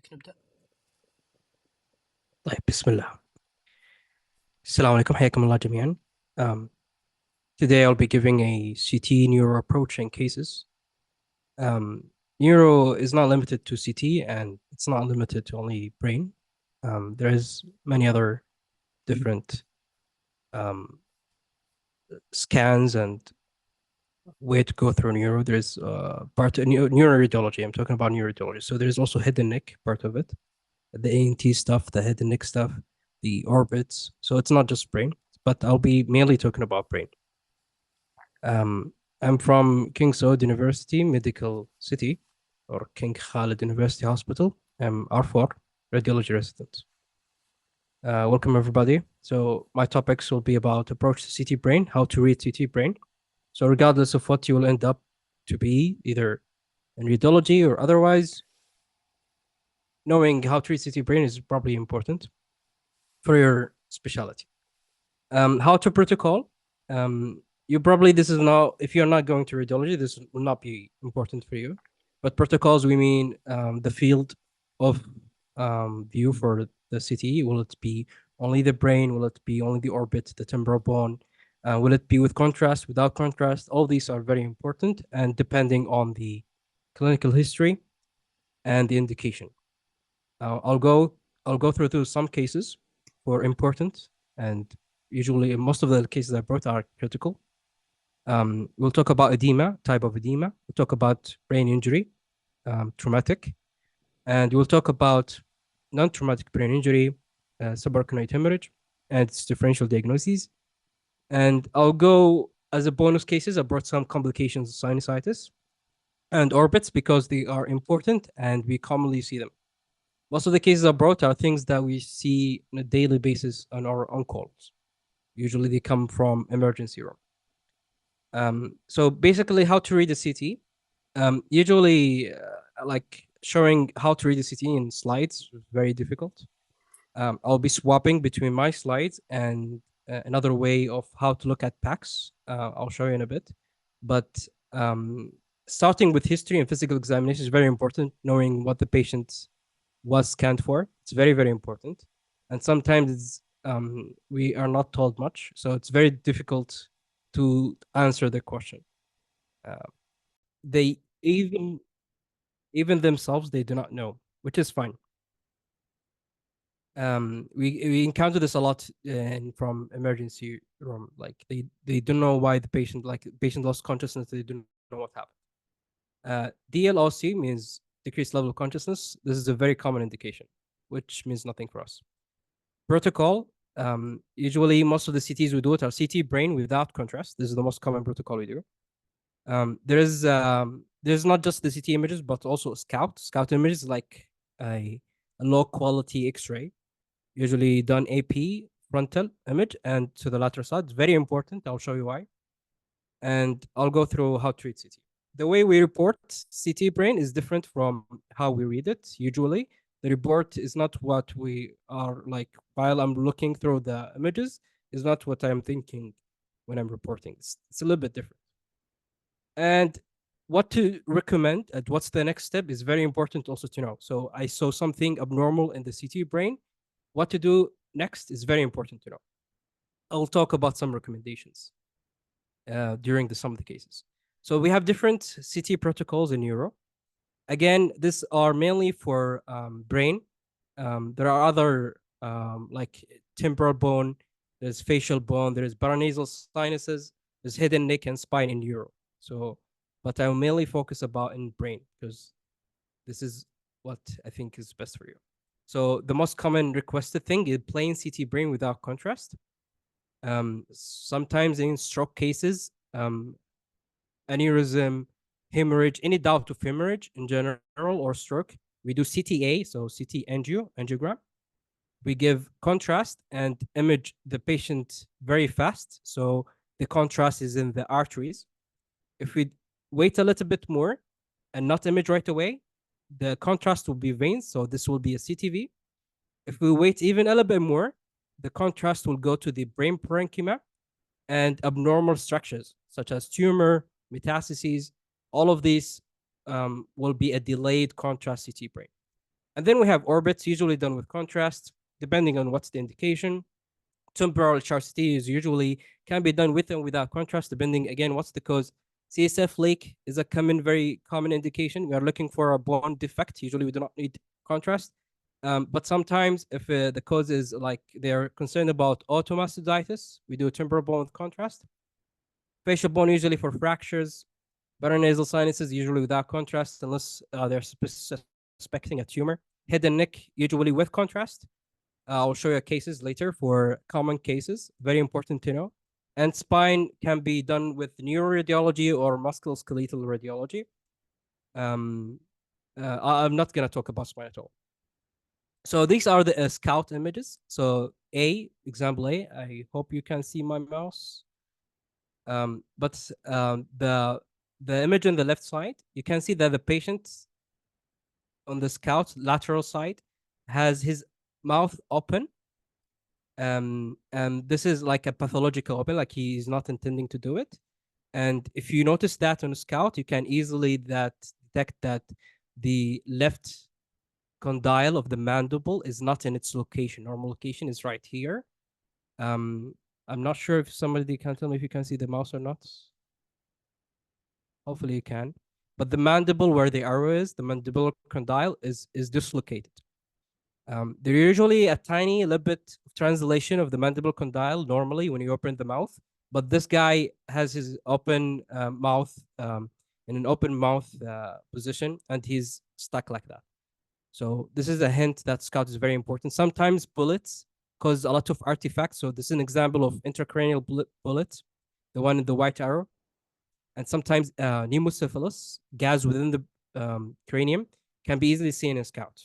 بدك نبدأ؟ طيب بسم الله. السلام عليكم, حياكم الله جميعا. Um, Today I'll be giving a CT neuro approach in cases. Um, Neuro is not limited to CT and it's not limited to only brain. There is many other different scans and way to go through neuro. There's part of neuroradiology. I'm talking about neuroradiology. So there's also head and neck part of it, the ANT stuff, the head and neck stuff, the orbits. So it's not just brain, but I'll be mainly talking about brain. I'm from King Saud University Medical City, or King Khalid University Hospital. I'm R4 radiology resident. Welcome everybody. So my topics will be about approach to CT brain, how to read CT brain. So regardless of what you will end up to be, either in radiology or otherwise, knowing how to read CT brain is probably important for your specialty. How to protocol. You probably, this is not, if you're not going to radiology, this will not be important for you. But protocols, we mean the field of view for the CT. Will it be only the brain? Will it be only the orbit, the temporal bone? Will it be with contrast, without contrast? All these are very important, and depending on the clinical history and the indication. I'll go through some cases for important, and usually most of the cases I brought are critical. We'll talk about edema, type of edema. We'll talk about brain injury, traumatic, and we'll talk about non-traumatic brain injury, subarachnoid hemorrhage, and its differential diagnoses. And I'll go as a bonus cases. I brought some complications of sinusitis and orbits because they are important and we commonly see them. Most of the cases I brought are things that we see on a daily basis on our on calls. Usually they come from emergency room. So basically how to read a CT. Usually like showing how to read a CT in slides is very difficult. I'll be swapping between my slides and another way of how to look at PACS. I'll show you in a bit. But starting with history and physical examination is very important, knowing what the patient was scanned for. It's very, very important. And sometimes we are not told much. So it's very difficult to answer the question. They even themselves, they do not know, which is fine. We encounter this a lot from emergency room. Like they don't know why the patient lost consciousness. They don't know what happened. DLOC means decreased level of consciousness. This is a very common indication, which means nothing for us. Protocol. Usually most of the CTs we do it are CT brain without contrast. This is the most common protocol we do. There's not just the CT images, but also scout images, like a low quality X-ray, usually done AP frontal image and to the lateral side. It's very important. I'll show you why. And I'll go through how to treat CT. The way we report CT brain is different from how we read it. Usually, the report is not what we are like while I'm looking through the images, is not what I'm thinking when I'm reporting. It's a little bit different. And what to recommend and what's the next step is very important also to know. So I saw something abnormal in the CT brain. What to do next is very important to know. I'll talk about some recommendations during some of the cases. So we have different CT protocols in neuro. Again, these are mainly for brain. There are other like temporal bone, there's facial bone, there's paranasal sinuses, there's head and neck and spine in neuro. So, but I'll mainly focus about in brain because this is what I think is best for you. So the most common requested thing is plain CT brain without contrast. Sometimes in stroke cases, aneurysm, hemorrhage, any doubt of hemorrhage in general or stroke, we do CTA, so CT angiogram. We give contrast and image the patient very fast. So the contrast is in the arteries. If we wait a little bit more and not image right away, the contrast will be veins. So this will be a CTV. If we wait even a little bit more, the contrast will go to the brain parenchyma and abnormal structures such as tumor, metastases. All of these will be a delayed contrast CT brain. And then we have orbits, usually done with contrast, depending on what's the indication. Temporal HRCT is usually can be done with and without contrast, depending again what's the cause. CSF leak is a very common indication. We are looking for a bone defect. Usually, we do not need contrast. But sometimes, if the cause is like they're concerned about automastoiditis, we do a temporal bone with contrast. Facial bone usually for fractures. Paranasal sinuses usually without contrast, unless they're suspecting a tumor. Head and neck usually with contrast. I'll show you cases later for common cases. Very important to know. And spine can be done with neuroradiology or musculoskeletal radiology. I'm not going to talk about spine at all. So these are the scout images. So example A, I hope you can see my mouse. The image on the left side, you can see that the patient on the scout lateral side has his mouth open. And this is like a pathological open, like he's not intending to do it. And if you notice that on a scout, you can easily detect that the left condyle of the mandible is not in its location. Normal location is right here. I'm not sure if somebody can tell me if you can see the mouse or not. Hopefully you can. But the mandible where the arrow is, the mandibular condyle is dislocated. There's usually a tiny little bit of translation of the mandible condyle normally when you open the mouth, but this guy has his open mouth in an open mouth position, and he's stuck like that. So this is a hint that scout is very important. Sometimes bullets cause a lot of artifacts. So this is an example of intracranial bullet, the one in the white arrow. And sometimes pneumosyphilis, gas within the cranium, can be easily seen in scout.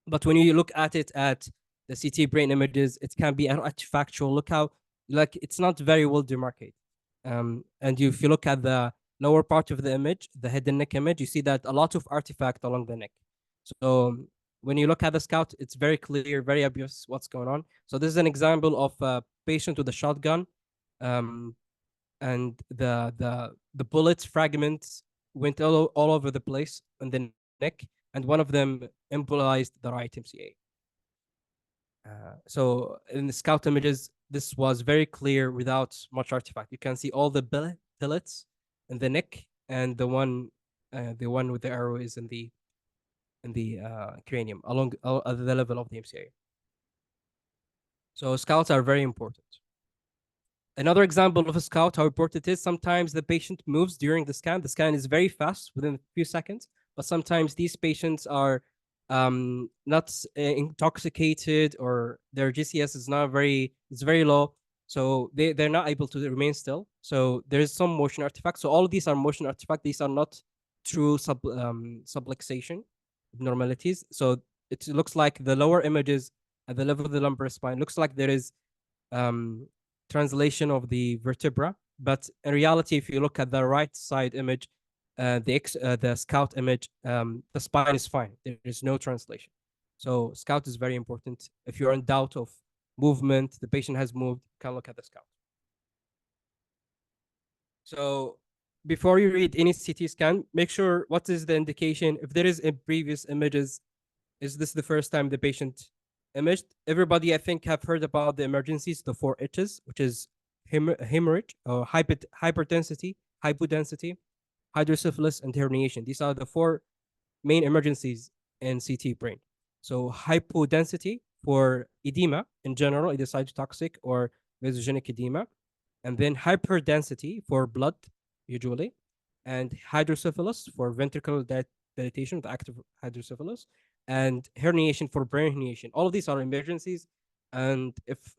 But when you look at it at the CT brain images, it can be artifactual. Look how, like, it's not very well demarcated. And if you look at the lower part of the image, the head and neck image, you see that a lot of artifact along the neck. So when you look at the scout, it's very clear, very obvious what's going on. So this is an example of a patient with a shotgun, and the bullet fragments went all over the place on the neck, and one of them embolized the right MCA. So in the scout images, this was very clear without much artifact. You can see all the billets in the neck, and the one with the arrow is in the cranium along at the level of the MCA. So scouts are very important. Another example of a scout, how important it is, sometimes the patient moves during the scan. The scan is very fast within a few seconds, but sometimes these patients are not intoxicated, or their GCS is not it's very low. So they're not able to remain still. So there's some motion artifacts. So all of these are motion artifacts. These are not true subluxation abnormalities. So it looks like the lower images at the level of the lumbar spine looks like there is translation of the vertebra. But in reality, if you look at the right side image, the scout image, the spine is fine. There is no translation. So scout is very important. If you're in doubt of movement, the patient has moved, you can look at the scout. So before you read any CT scan, make sure what is the indication. If there is in previous images, is this the first time the patient imaged? Everybody, I think, have heard about the emergencies, the 4 H's, which is hemorrhage or hypertensity, hypodensity, hydrocephalus, and herniation. These are the 4 main emergencies in CT brain. So hypodensity for edema in general, either cytotoxic or vasogenic edema, and then hyperdensity for blood, usually, and hydrocephalus for ventricular dilatation with active hydrocephalus, and herniation for brain herniation. All of these are emergencies, and if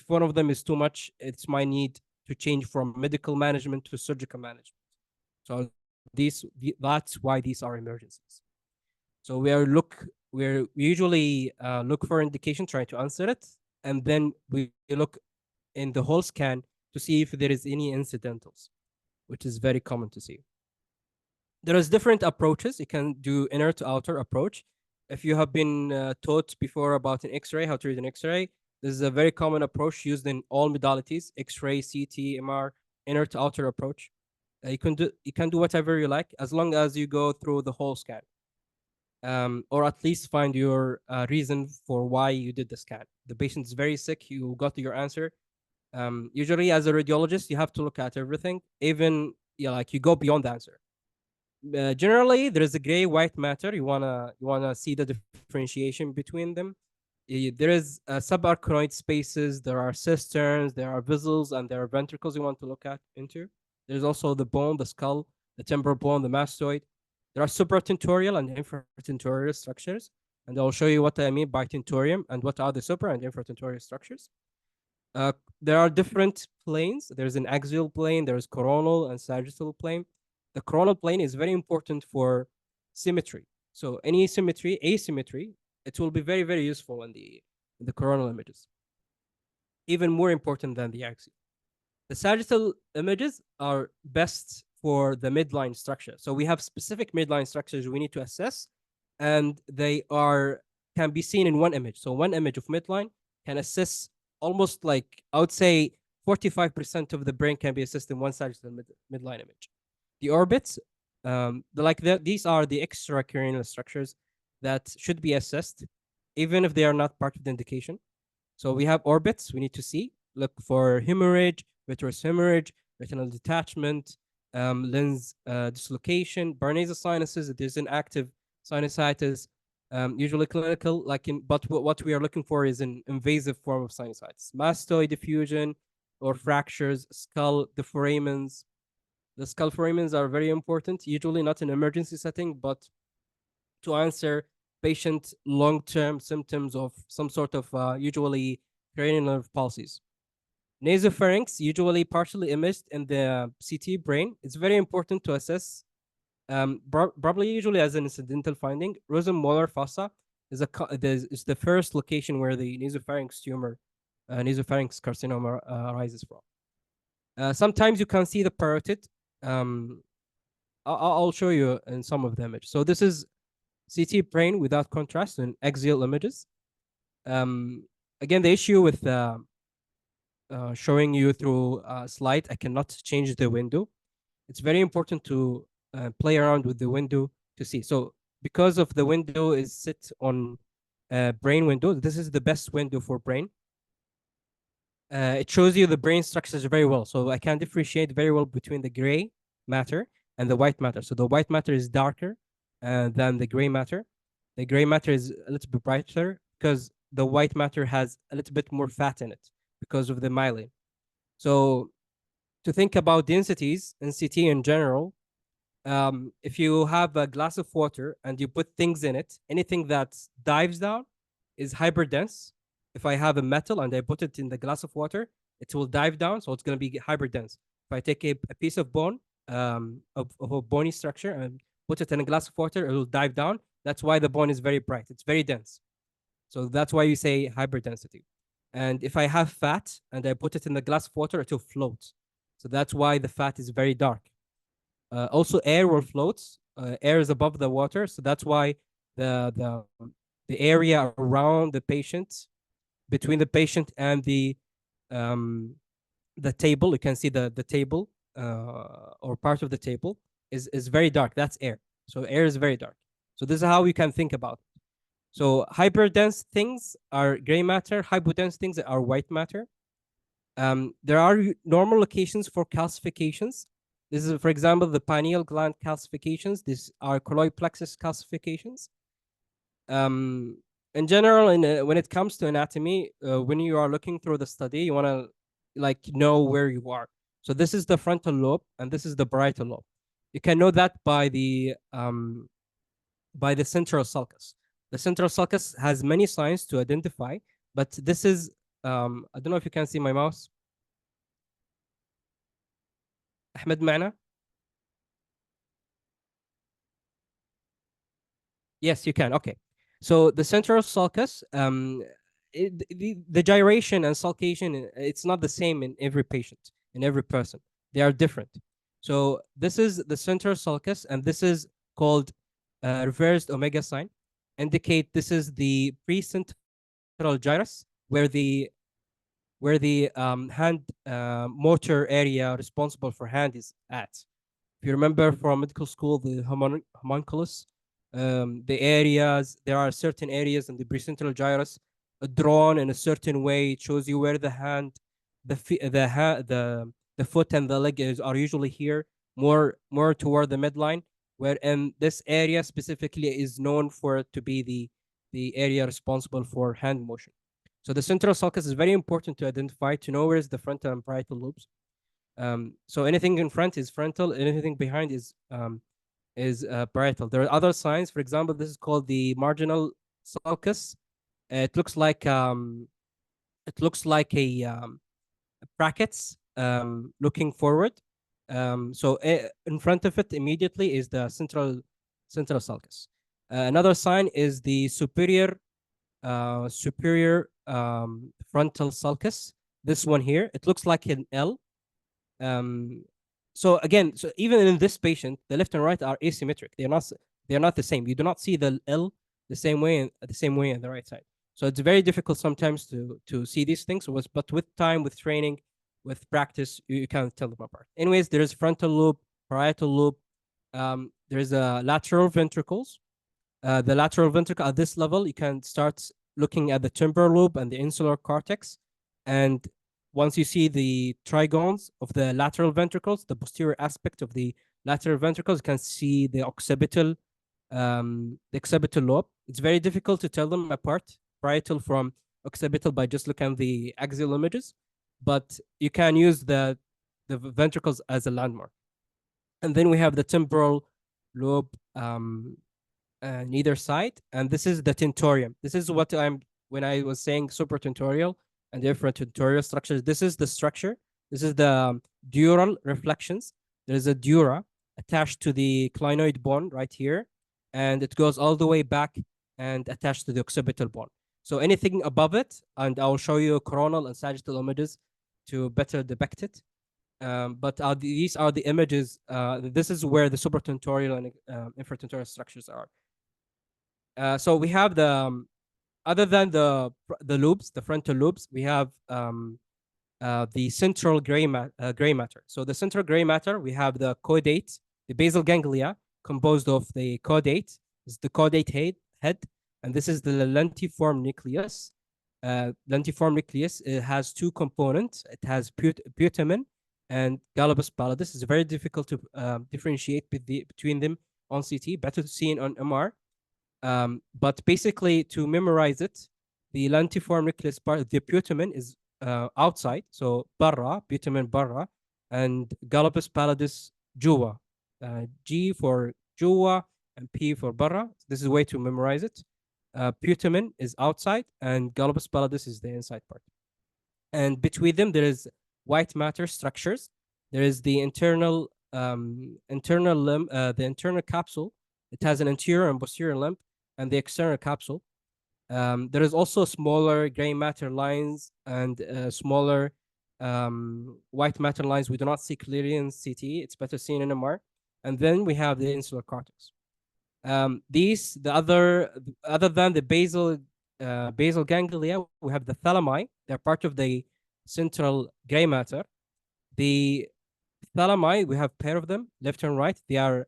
one of them is too much, it's my need to change from medical management to surgical management. So that's why these are emergencies. So we usually look for indication, try to answer it, and then we look in the whole scan to see if there is any incidentals, which is very common to see. There is different approaches. You can do inner to outer approach. If you have been taught before about an X-ray, how to read an X-ray, this is a very common approach used in all modalities: X-ray, CT, MR, inner to outer approach. You can do whatever you like as long as you go through the whole scan. or at least find your reason for why you did the scan. The patient is very sick. You got to your answer. Usually, as a radiologist, you have to look at everything, even yeah, like you go beyond the answer. Generally, there is a gray white matter. You wanna see the differentiation between them. There is subarachnoid spaces. There are cisterns. There are vessels, and there are ventricles you want to look at into. There's also the bone, the skull, the temporal bone, the mastoid. There are supratentorial and infratentorial structures, and I'll show you what I mean by tentorium and what are the supra and infratentorial structures. Uh, there are different planes. There's an axial plane, there's coronal and sagittal plane. The coronal plane is very important for symmetry. So any symmetry, asymmetry, it will be very, very useful in the coronal images, even more important than the axial. The sagittal images are best for the midline structure. So we have specific midline structures we need to assess, and they are can be seen in one image. So one image of midline can assess almost like I would say 45% of the brain can be assessed in one sagittal midline image. The orbits, these are the extracranial structures that should be assessed, even if they are not part of the indication. So we have orbits we need to see. Look for hemorrhage, vitreous hemorrhage, retinal detachment, lens dislocation, Barnesa sinuses. If there's an active sinusitis, usually clinical. But what we are looking for is an invasive form of sinusitis, mastoid diffusion or fractures, skull deforamens. The skull foramens are very important. Usually not in emergency setting, but to answer patient long-term symptoms of some sort of usually cranial nerve palsies. Nasopharynx, usually partially imaged in the CT brain. It's very important to assess, probably usually as an incidental finding. Rosenmoller fossa is the first location where the nasopharynx tumor, nasopharynx carcinoma arises from. Sometimes you can see the parotid. Um, I'll show you in some of the images. So this is CT brain without contrast and axial images. Um, Again, the issue with showing you through a slide, I cannot change the window. It's very important to play around with the window to see. So because of the window is sit on brain window, this is the best window for brain. It shows you the brain structures very well. So I can differentiate very well between the gray matter and the white matter. So the white matter is darker than the gray matter. The gray matter is a little bit brighter because the white matter has a little bit more fat in it because of the myelin. So to think about densities in CT in general, if you have a glass of water and you put things in it, anything that dives down is hyperdense. If I have a metal and I put it in the glass of water, it will dive down, so it's going to be hyperdense. If I take a piece of bone, of a bony structure, and put it in a glass of water, it will dive down. That's why the bone is very bright. It's very dense. So that's why you say hyperdensity. And if I have fat and I put it in the glass of water, it will float. So that's why the fat is very dark. Also, air will float. Air is above the water, so that's why the the the area around the patient, between the patient and the table, you can see the table or part of the table is very dark. That's air. So air is very dark. So this is how you can think about it. So hyperdense things are gray matter. Hypodense things are white matter. There are normal locations for calcifications. This is, for example, the pineal gland calcifications. These are colloid plexus calcifications. In general, when it comes to anatomy, when you are looking through the study, you want to like know where you are. So this is the frontal lobe, and this is the parietal lobe. You can know that by the central sulcus. The central sulcus has many signs to identify, but this is I don't know if you can see my mouse. Ahmed معنا? Yes, you can. Okay. So the central sulcus, the gyration and sulcation, it's not the same in every patient, in every person. They are different. So this is the central sulcus, and this is called reversed omega sign. Indicate this is the precentral gyrus, where the hand motor area responsible for hand is at. If you remember from medical school, the homunculus, the areas. There are certain areas in the precentral gyrus drawn in a certain way. It shows you where the hand, the foot and the leg are usually here, more toward the midline. Where in this area specifically is known for it to be the area responsible for hand motion. So the central sulcus is very important to identify to know where is the frontal and parietal lobes. So anything in front is frontal, anything behind is parietal. There are other signs. For example, this is called the marginal sulcus. It looks like a brackets looking forward. So in front of it immediately is the central sulcus. Another sign is the superior frontal sulcus. This one here, it looks like an L. Um, so again, so even in this patient, the left and right are asymmetric. They're not the same. You do not see the L the same way on the right side. So it's very difficult sometimes to see these things. But with time, with training, with practice, you can tell them apart. Anyways, there is frontal lobe, parietal lobe. There is a lateral ventricles. The lateral ventricle at this level, you can start looking at the temporal lobe and the insular cortex. And once you see the trigones of the lateral ventricles, the posterior aspect of the lateral ventricles, you can see the occipital lobe. It's very difficult to tell them apart, parietal from occipital, by just looking at the axial images, but you can use the ventricles as a landmark. And then we have the temporal lobe on either side, and this is the tentorium. This is what when I was saying supratentorial and different tentorial structures. This is the structure. This is the dural reflections. There is a dura attached to the clinoid bone right here, and it goes all the way back and attached to the occipital bone. So anything above it, and I'll show you coronal and sagittal images to better depict it. But these are the images. This is where the supratentorial and infratentorial structures are. So we have other than the lobes, the frontal lobes, we have the central gray matter. So the central gray matter, we have the caudate, the basal ganglia, composed of the caudate. This is the caudate head, and this is the lentiform nucleus. Lentiform nucleus, it has two components. It has putamen and gallopus pallidus. It's very difficult to differentiate between them on CT, better to see on MR. But basically, to memorize it, the lentiform nucleus part, the putamen is outside, so barra, putamen barra, and gallopus pallidus jua. G for jua and P for barra. This is a way to memorize it. Putamen is outside, and gallopus pallidus is the inside part. And between them, there is white matter structures. There is the internal limb, the internal capsule. It has an anterior and posterior limb, and the external capsule. There is also smaller gray matter lines and smaller white matter lines. We do not see clearly in CT. It's better seen in MR. And then we have the insular cortex. Other than the basal ganglia, we have the thalami. They're part of the central gray matter. The thalami, we have a pair of them, left and right. They are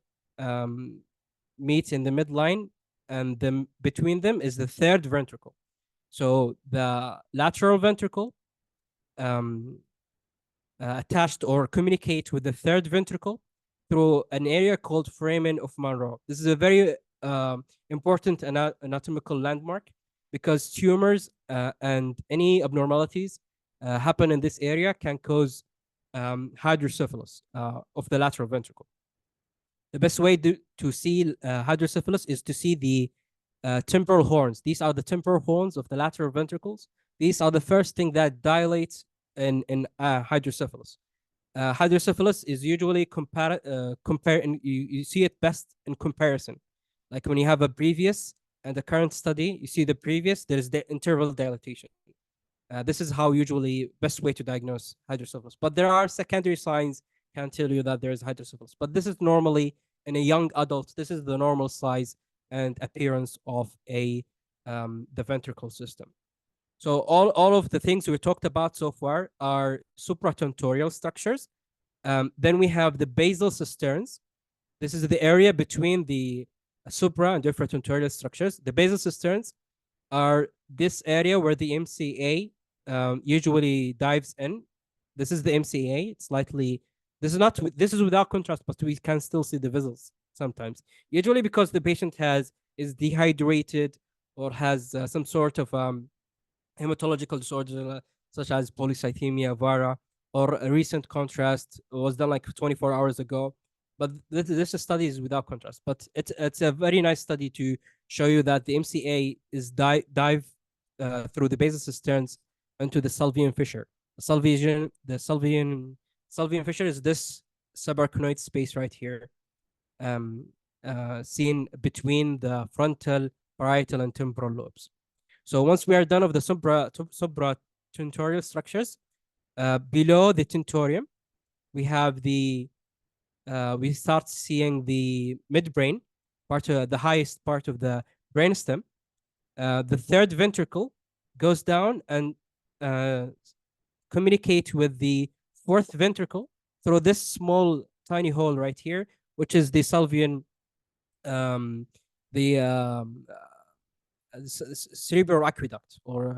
meet in the midline, and between them is the third ventricle. So the lateral ventricle attached or communicate with the third ventricle through an area called foramen of Monro. This is a very important anatomical landmark, because tumors and any abnormalities happen in this area can cause hydrocephalus of the lateral ventricle. The best way to see hydrocephalus is to see the temporal horns. These are the temporal horns of the lateral ventricles. These are the first thing that dilates in hydrocephalus. Hydrocephalus is usually you see it best in comparison. Like when you have a previous and the current study, you see the previous, there is the interval dilatation. This is how usually best way to diagnose hydrocephalus. But there are secondary signs can tell you that there is hydrocephalus. But this is normally in a young adult. This is the normal size and appearance of the ventricle system. So all of the things we talked about so far are supratentorial structures. Then we have the basal cisterns. This is the area between the supra and infratentorial structures. The basal cisterns are this area where the MCA usually dives in. This is the MCA. It's slightly. This is not. This is without contrast, but we can still see the vessels sometimes. Usually because the patient is dehydrated or has some sort of hematological disorder such as polycythemia vera, or a recent contrast was done like 24 hours ago. But this study is without contrast. But it's a very nice study to show you that the MCA is dive through the basal cisterns into the Salvian fissure. The Salvian fissure is this subarachnoid space right here, um, seen between the frontal, parietal, and temporal lobes. So once we are done of the supratentorial structures, below the tentorium, we have we start seeing the midbrain part, the highest part of the brainstem. The third ventricle goes down and uh, communicate with the fourth ventricle through this small tiny hole right here, which is the Salvian, um, the cerebral aqueduct, or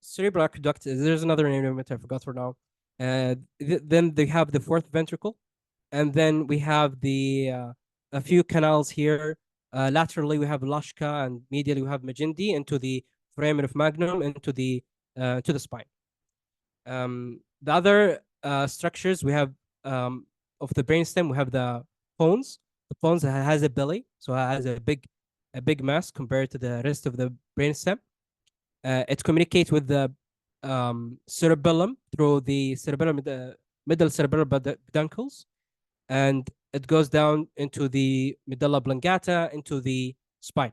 cerebral aqueduct. There's another name of it, I forgot for now. Then they have the fourth ventricle, and then we have a few canals here. Laterally, we have Lashka, and medially, we have Magendie into the foramen of Magnum, into the spine. The other structures we have, of the brainstem, we have the pons. The pons has a belly, so it has a big mass compared to the rest of the brainstem. It communicates with the cerebellum through the cerebellum, the middle cerebral peduncles, and it goes down into the medulla oblongata, into the spine.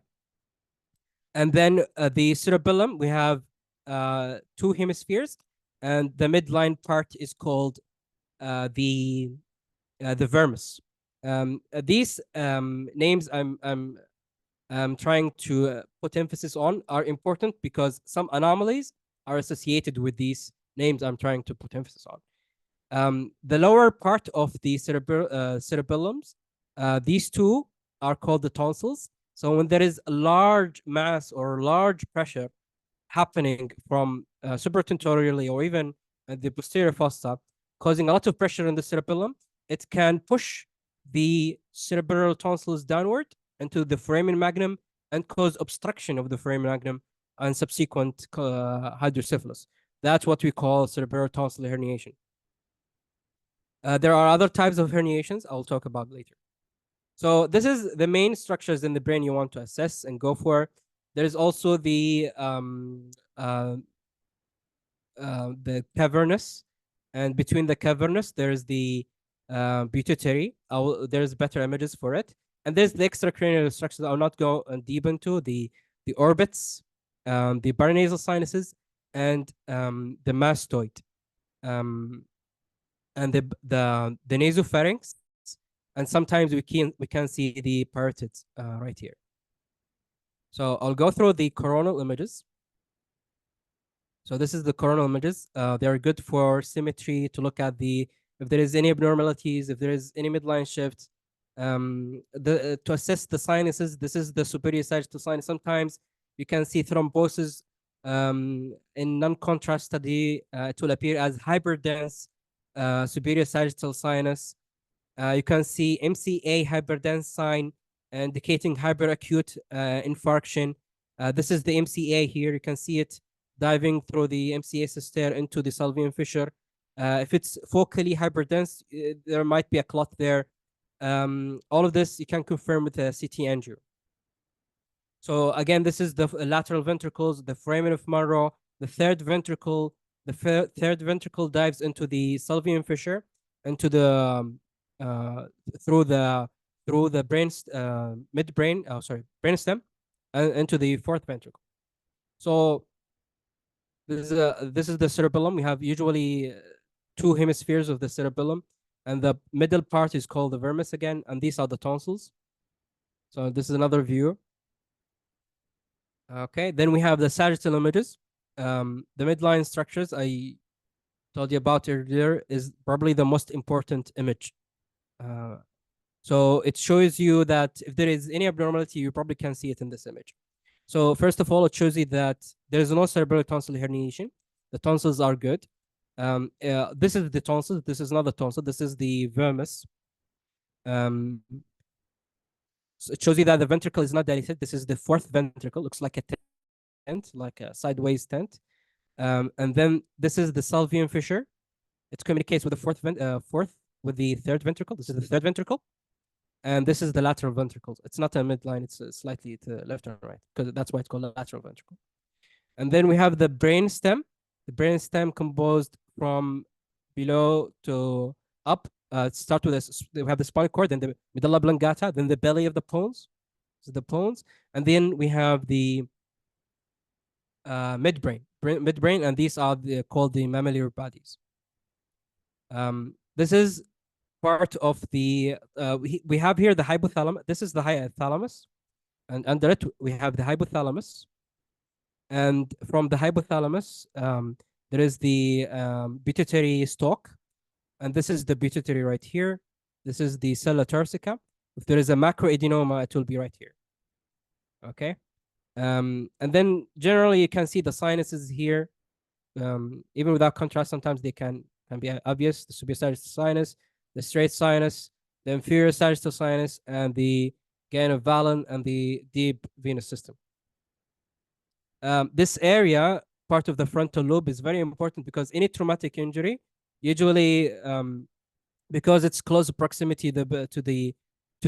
And then the cerebellum, we have two hemispheres, and the midline part is called the vermis. These names I'm trying to put emphasis on are important because some anomalies are associated with these names I'm trying to put emphasis on. The lower part of the cerebellums, these two are called the tonsils. So when there is a large mass or large pressure happening from supratentorially or even the posterior fossa, causing a lot of pressure in the cerebellum, it can push the cerebral tonsils downward into the foramen magnum and cause obstruction of the foramen magnum and subsequent hydrocephalus. That's what we call cerebral tonsillar herniation. There are other types of herniations I'll talk about later. So this is the main structures in the brain you want to assess and go for. There's also the cavernous, and between the cavernous there's the pituitary. There's better images for it, and there's the extracranial structures. I'll not go deep into the orbits, the paranasal sinuses, and the mastoid, and the nasopharynx, and sometimes we can see the parotids right here. So I'll go through the coronal images. So this is the coronal images. They are good for symmetry, to look at if there is any abnormalities, if there is any midline shift. To assess the sinuses, this is the superior sagittal sinus. Sometimes you can see thrombosis. In non-contrast study, it will appear as hyperdense superior sagittal sinus. You can see MCA hyperdense sign indicating hyperacute infarction. This is the MCA here. You can see it diving through the MCA cister into the Salvian fissure. If it's focally hyperdense, there might be a clot there. All of this you can confirm with a CT angio. So again, this is the lateral ventricles, the foramen of Monro, the third ventricle. The third ventricle dives into the Salvian fissure, into the through the brain midbrain, brainstem, and into the fourth ventricle. So this is the cerebellum. We have usually two hemispheres of the cerebellum, and the middle part is called the vermis again, and these are the tonsils. So this is another view. Okay, then we have the sagittal images. The midline structures I told you about earlier is probably the most important image So it shows you that if there is any abnormality, you probably can see it in this image. So first of all, it shows you that there is no cerebral tonsil herniation. The tonsils are good. This is the tonsil. This is not the tonsil. This is the vermis. Um, so it shows you that the ventricle is not dilated. This is the fourth ventricle. Looks like a tent, like a sideways tent. And then this is the salvian fissure. It communicates with the fourth with the third ventricle. This is the third ventricle, and this is the lateral ventricle. It's not a midline. It's slightly to left and right because that's why it's called a lateral ventricle. And then we have the brain stem. The brain stem composed from below to up. Start with this. We have the spinal cord, then the medulla oblongata, then the belly of the pons, so the pons, and then we have the midbrain, and these are called the mammillary bodies. This is part of the we have here the hypothalamus. This is the thalamus, and under it we have the hypothalamus. And from the hypothalamus, there is the pituitary stalk, and this is the pituitary right here. This is the sella turcica. If there is a macroadenoma, it will be right here. Okay. And then generally you can see the sinuses here. Even without contrast, sometimes they can be obvious. The superior sagittal sinus, the straight sinus, the inferior sagittal sinus, and the ganovalon and the deep venous system. This area, part of the frontal lobe, is very important because any traumatic injury, usually because it's close proximity to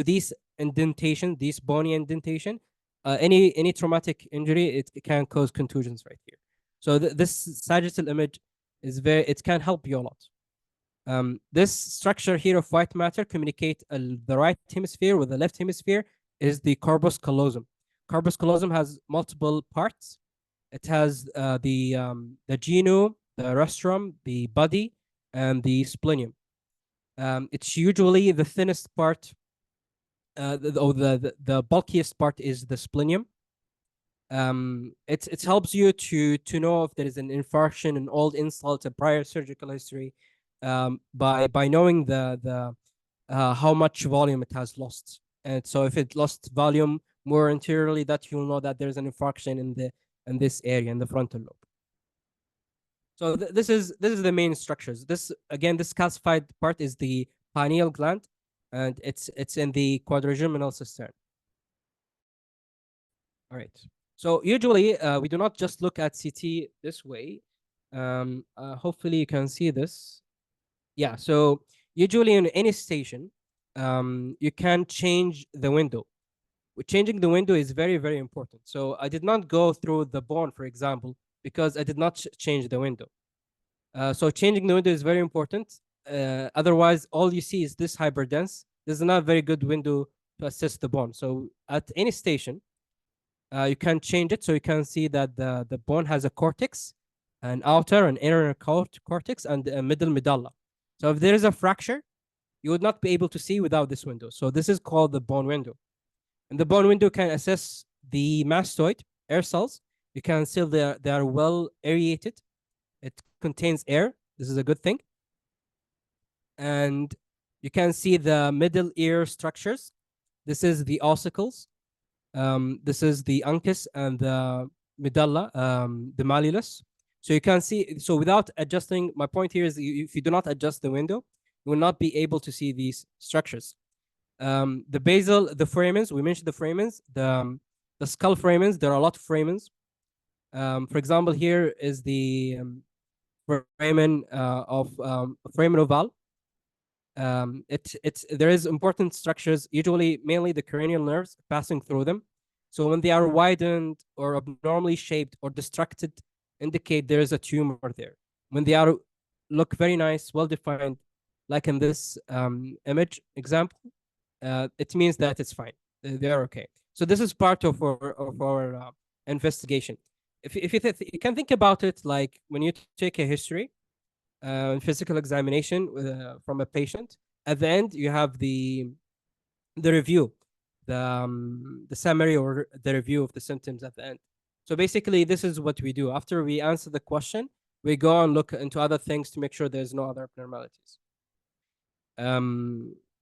these indentation, these bony indentation, any traumatic injury, it can cause contusions right here. So this sagittal image is it can help you a lot. This structure here of white matter communicate the right hemisphere with the left hemisphere is the corpus callosum. Corpus callosum has multiple parts. It has the genu, the rostrum, the body, and the splenium. It's usually the thinnest part, the bulkiest part is the splenium. It helps you to know if there is an infarction, an old insult, a prior surgical history, by knowing the how much volume it has lost. And so if it lost volume more anteriorly, that you'll know that there's an infarction in this area in the frontal lobe. So this is the main structures. This again, this calcified part is the pineal gland, and it's in the quadrigeminal cistern. All right. So usually we do not just look at CT this way. Hopefully you can see this. Yeah. So usually in any station, you can change the window. Changing the window is very, very important. So I did not go through the bone, for example, because I did not change the window. So changing the window is very important. Otherwise, all you see is this hyperdense. This is not a very good window to assess the bone. So at any station, you can change it. So you can see that the bone has a cortex, an outer and inner cortex, and a middle medulla. So if there is a fracture, you would not be able to see without this window. So this is called the bone window. And the bone window can assess the mastoid, air cells. You can see they are well aerated. It contains air. This is a good thing. And you can see the middle ear structures. This is the ossicles. This is the uncus and the medulla, the malleolus. So you can see, so without adjusting, my point here is if you do not adjust the window, you will not be able to see these structures. The basal, the foramens, we mentioned the foramens, the skull foramens, there are a lot of foramens. For example, here is the foramen foramen ovale. There is important structures, usually mainly the cranial nerves passing through them. So when they are widened or abnormally shaped or destructed, indicate there is a tumor there. When they are look very nice, well defined, like in this image example, it means that it's fine. They are okay. So this is part of our investigation. If you can think about it like when you take a history, physical examination from a patient, at the end you have the review, the summary or the review of the symptoms at the end. So basically, this is what we do. After we answer the question, we go and look into other things to make sure there's no other abnormalities.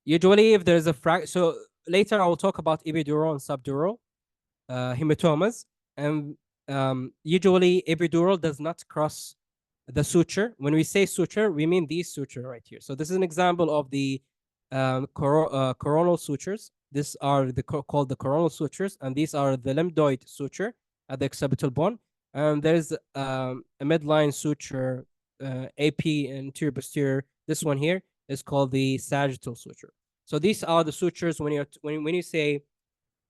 Usually, if there's a so later I will talk about epidural and subdural hematomas, and usually epidural does not cross the suture. When we say suture, we mean these suture right here. So this is an example of the coronal sutures. These are called the coronal sutures, and these are the lambdoid suture at the occipital bone. And there's a midline suture, AP anterior posterior. This one here is called the sagittal suture. So these are the sutures when you say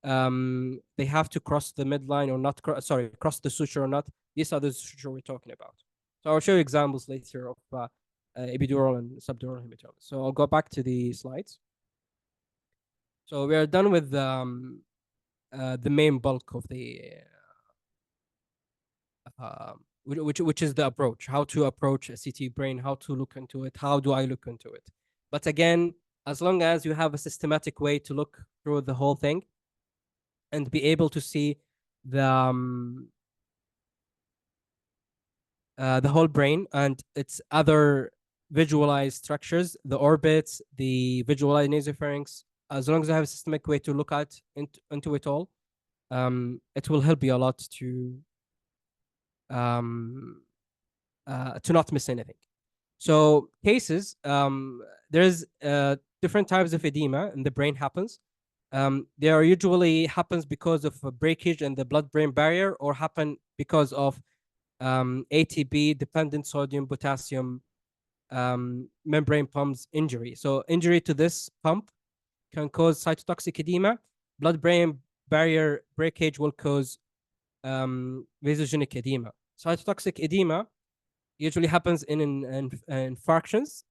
they have to cross the midline or not. Cross the suture or not. These are the suture we're talking about. So I'll show you examples later of epidural and subdural hematomas. So I'll go back to the slides. So we are done with the main bulk of the which is the approach, how to approach a CT brain, how to look into it, how do I look into it. But again, as long as you have a systematic way to look through the whole thing and be able to see the whole brain and its other visualized structures, the orbits, the visualized nasopharynx, as long as I have a systemic way to look at into it all, it will help you a lot to not miss anything. So cases, there's different types of edema in the brain happens. They are usually happens because of a breakage in the blood-brain barrier or happen because of ATP, dependent sodium potassium membrane pumps injury. So injury to this pump can cause cytotoxic edema. Blood-brain barrier breakage will cause vasogenic edema. Cytotoxic edema usually happens in infarctions,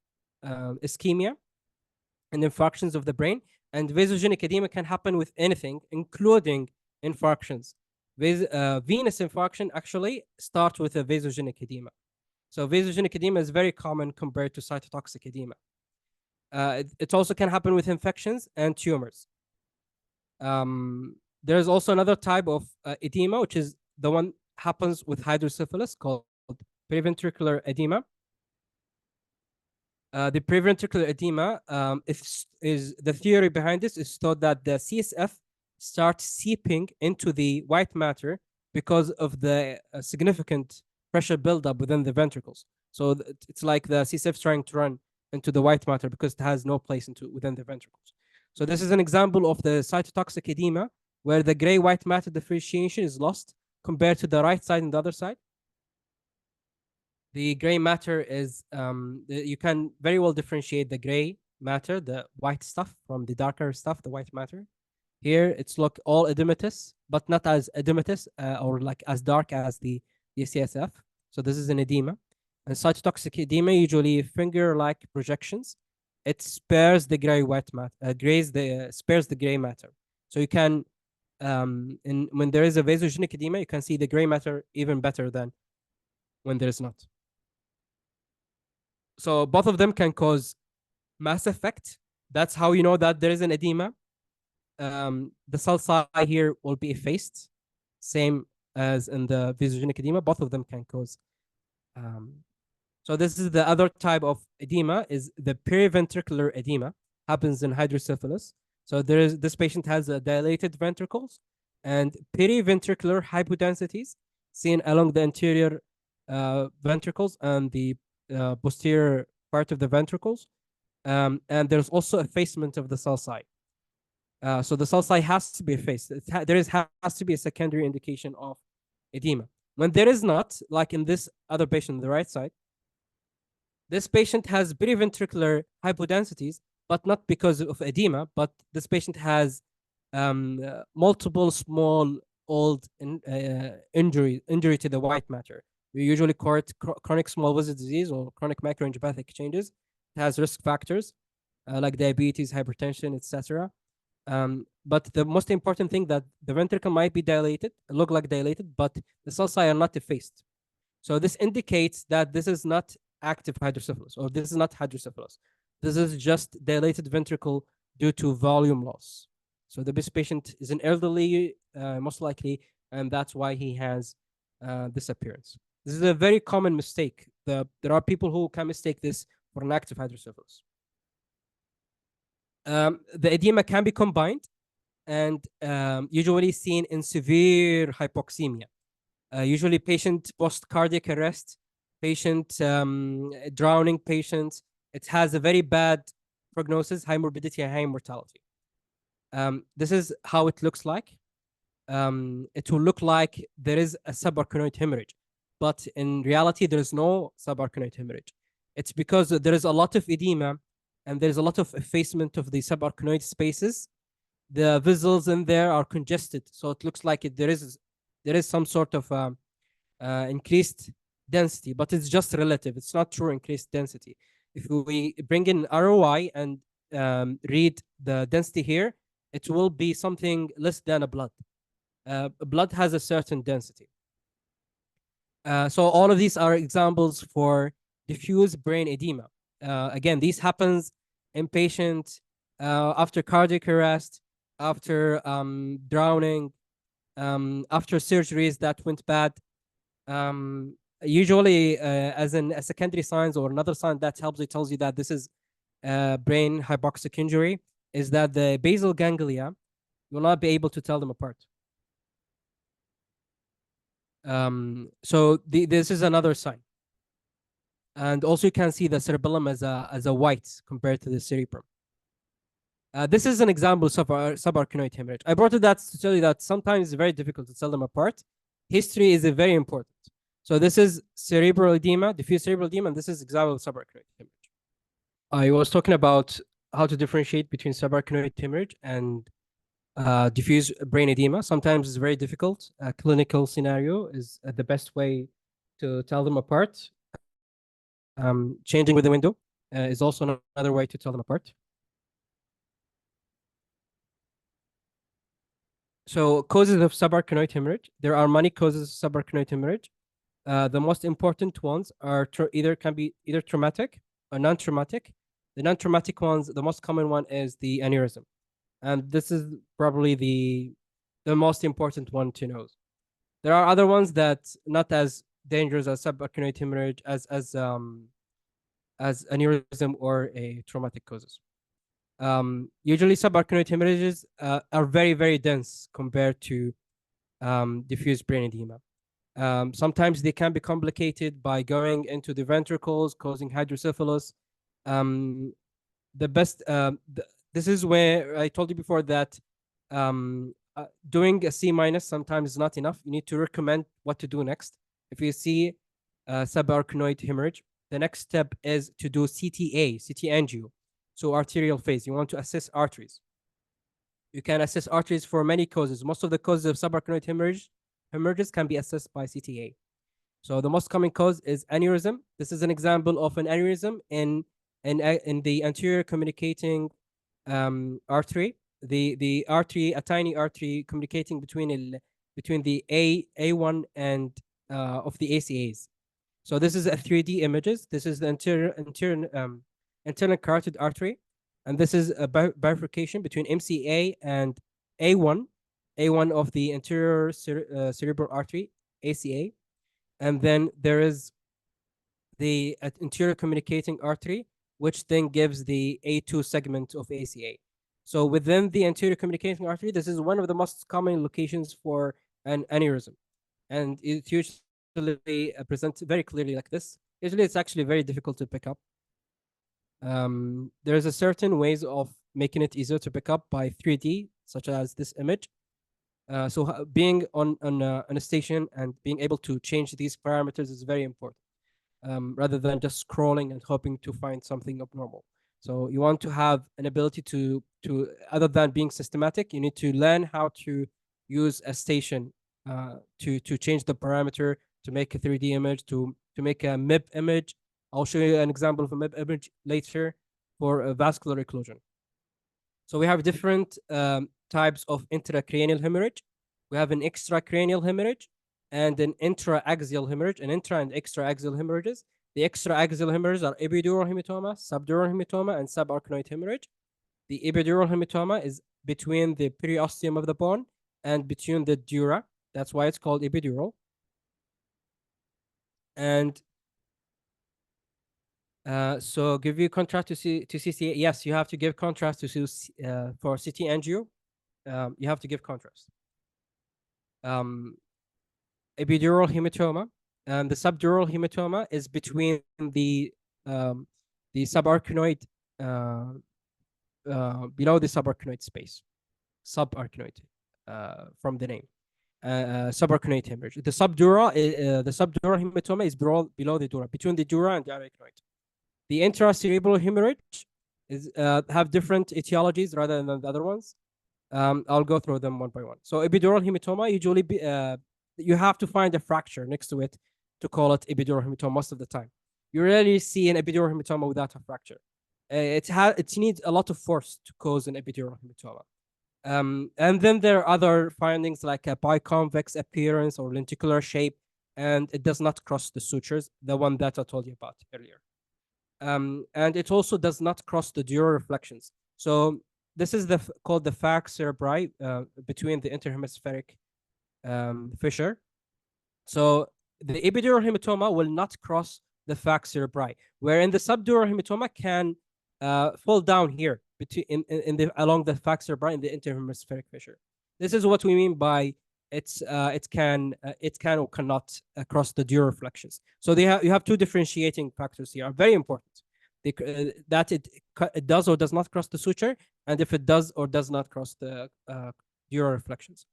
ischemia, and infarctions of the brain. And vasogenic edema can happen with anything, including infarctions. Venous infarction actually starts with a vasogenic edema. So vasogenic edema is very common compared to cytotoxic edema. It also can happen with infections and tumors. There's also another type of edema, which is the one happens with hydrocephalus called preventricular edema. The preventricular edema is the theory behind this is thought that the CSF starts seeping into the white matter because of the significant pressure buildup within the ventricles. So it's like the CSF trying to run into the white matter because it has no place within the ventricles. So this is an example of the cytotoxic edema where the gray-white matter differentiation is lost compared to the right side and the other side. The gray matter is, you can very well differentiate the gray matter, the white stuff, from the darker stuff, the white matter. Here, it's look all edematous, but not as edematous or like as dark as the CSF. So this is an edema. And cytotoxic edema, usually finger-like projections. It spares the gray-white matter, spares the gray matter. So you can, when there is a vasogenic edema, you can see the gray matter even better than when there is not. So both of them can cause mass effect. That's how you know that there is an edema. The sulci here will be effaced, same as in the vasogenic edema. Both of them can cause. So this is the other type of edema, is the periventricular edema, happens in hydrocephalus. So this patient has dilated ventricles and periventricular hypodensities seen along the anterior ventricles and the posterior part of the ventricles. And there's also effacement of the sulci. So the sulci has to be effaced. Has to be a secondary indication of edema. When there is not, like in this other patient on the right side, this patient has periventricular hypodensities, but not because of edema, but this patient has multiple small old injury to the white matter. We usually call it chronic small vessel disease or chronic macroangiopathic changes. It has risk factors like diabetes, hypertension, etc. But the most important thing that the ventricle might be dilated, look like dilated, but the sulci are not effaced. So this indicates that this is not active hydrocephalus, or this is not hydrocephalus. This is just dilated ventricle due to volume loss. So this patient is an elderly, most likely, and that's why he has this appearance. This is a very common mistake. There are people who can mistake this for an active hydrocephalus. The edema can be combined and usually seen in severe hypoxemia. Usually patient post-cardiac arrest, patient drowning patients. It has a very bad prognosis, high morbidity and high mortality. This is how it looks like. It will look like there is a subarachnoid hemorrhage, but in reality, there is no subarachnoid hemorrhage. It's because there is a lot of edema and there's a lot of effacement of the subarachnoid spaces. The vessels in there are congested, so it looks like there is some sort of increased density, but it's just relative. It's not true increased density. If we bring in ROI and read the density here, it will be something less than a blood. Blood has a certain density. So all of these are examples for diffuse brain edema. Again, these happens in patients after cardiac arrest, after drowning, after surgeries that went bad. Usually, as a secondary signs or another sign that helps, it tells you that this is brain hypoxic injury, is that the basal ganglia will not be able to tell them apart. So this is another sign. And also you can see the cerebellum as a white compared to the cerebrum. This is an example of subarachnoid hemorrhage. I brought it that to tell you that sometimes it's very difficult to tell them apart. History is very important. So this is cerebral edema, diffuse cerebral edema, and this is example of subarachnoid hemorrhage. I was talking about how to differentiate between subarachnoid hemorrhage and diffuse brain edema. Sometimes it's very difficult. A clinical scenario is the best way to tell them apart. Changing with the window is also another way to tell them apart. So causes of subarachnoid hemorrhage. There are many causes of subarachnoid hemorrhage. The most important ones are can be either traumatic or non-traumatic. The non-traumatic ones, the most common one is the aneurysm. And this is probably the most important one to know. There are other ones that not as dangerous as subarachnoid hemorrhage as aneurysm or a traumatic causes. Usually subarachnoid hemorrhages are very, very dense compared to diffuse brain edema. Sometimes they can be complicated by going into the ventricles, causing hydrocephalus. This is where I told you before that doing a C minus sometimes is not enough. You need to recommend what to do next. If you see subarachnoid hemorrhage, the next step is to do CTA, CT angio. So arterial phase. You want to assess arteries. You can assess arteries for many causes. Most of the causes of subarachnoid hemorrhages can be assessed by CTA. So the most common cause is aneurysm. This is an example of an aneurysm in the anterior communicating artery. The artery, a tiny artery communicating between the A1 and of the ACAs. So this is a 3D images. This is the internal carotid artery, and this is a bifurcation between MCA and A1 of the anterior cerebral artery, ACA, and then there is the anterior communicating artery, which then gives the A2 segment of ACA. So within the anterior communicating artery, this is one of the most common locations for an aneurysm, and it usually presents very clearly like this. Usually, it's actually very difficult to pick up. There's a certain ways of making it easier to pick up by 3D, such as this image. So being on a station and being able to change these parameters is very important, rather than just scrolling and hoping to find something abnormal. So you want to have an ability to other than being systematic, you need to learn how to use a station to change the parameter, to make a 3D image, to make a MIB image. I'll show you an example of a MIB image later for a vascular occlusion. So we have different types of intracranial hemorrhage. We have an extracranial hemorrhage and an intraaxial hemorrhage, and intra and extraaxial hemorrhages. The extraaxial hemorrhages are epidural hematoma, subdural hematoma, and subarachnoid hemorrhage. The epidural hematoma is between the periosteum of the bone and between the dura. That's why it's called epidural. And So give you contrast to CCA. Yes, you have to give contrast to for CT angio. You have to give contrast. Um, Epidural hematoma, and the subdural hematoma is between um, the subarachnoid, uh, below the subarachnoid space, subarachnoid, from the name. Subarachnoid hemorrhage. The subdural hematoma is below the dura, between the dura and the arachnoid. The intracerebral hemorrhage is have different etiologies rather than the other ones. I'll go through them one by one. So epidural hematoma usually you have to find a fracture next to it to call it epidural hematoma most of the time. You rarely see an epidural hematoma without a fracture. It needs a lot of force to cause an epidural hematoma. And then there are other findings like a biconvex appearance or lenticular shape, and it does not cross the sutures, the one that I told you about earlier. And it also does not cross the dural reflections. So this is called the falx cerebri, between the interhemispheric fissure. So the epidural hematoma will not cross the falx cerebri, wherein the subdural hematoma can fall down here between along the falx cerebri in the interhemispheric fissure. This is what we mean by it can or cannot cross the dural reflections. So you have two differentiating factors here, are very important. That it does or does not cross the suture, and if it does or does not cross the dural reflections.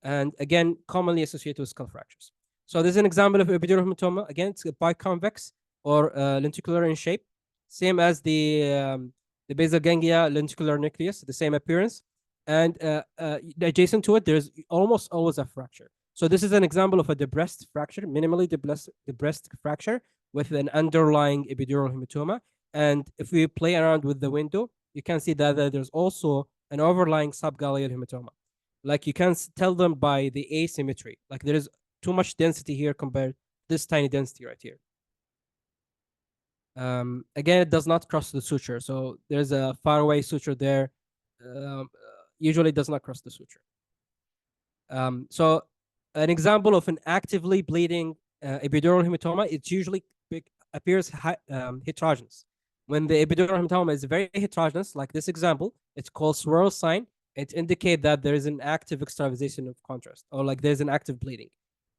And again, commonly associated with skull fractures. So this is an example of epidural hematoma. Again, it's biconvex or lenticular in shape, same as the basal ganglia lenticular nucleus, the same appearance. And adjacent to it, there's almost always a fracture. So this is an example of a depressed fracture, minimally depressed fracture with an underlying epidural hematoma. And if we play around with the window, you can see that there's also an overlying subgaleal hematoma. Like you can tell them by the asymmetry. Like there is too much density here compared to this tiny density right here. Again, it does not cross the suture. So there's a faraway suture there. Usually does not cross the suture. So an example of an actively bleeding epidural hematoma, it usually appears heterogeneous. When the epidural hematoma is very heterogeneous, like this example, it's called swirl sign. It indicates that there is an active extravasation of contrast, or like there's an active bleeding.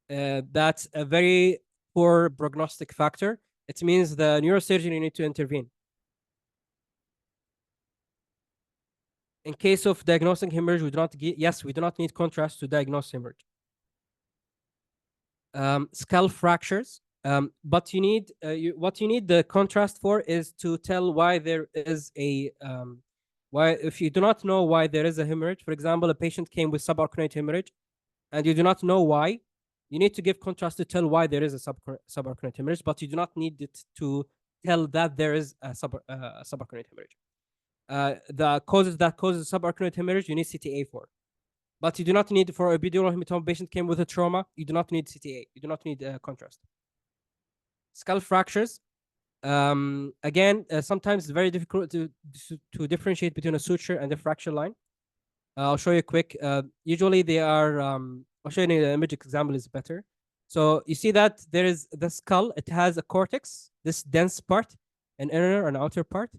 That's a very poor prognostic factor. It means the neurosurgeon need to intervene. In case of diagnosing hemorrhage, we do not need contrast to diagnose hemorrhage. Skull fractures, but you need what you need the contrast for is to tell why there is a why. If you do not know why there is a hemorrhage, for example, a patient came with subarachnoid hemorrhage and you do not know why, you need to give contrast to tell why there is a subarachnoid hemorrhage, but you do not need it to tell that there is a subarachnoid hemorrhage. The causes that causes subarachnoid hemorrhage, you need CTA for. But you do not need, for a epidural hematoma patient came with a trauma, you do not need CTA. You do not need contrast. Skull fractures. Again, sometimes it's very difficult to differentiate between a suture and a fracture line. I'll show you quick. Usually they are, I'll show you an image example is better. So you see that there is the skull, it has a cortex, this dense part, an inner and outer part,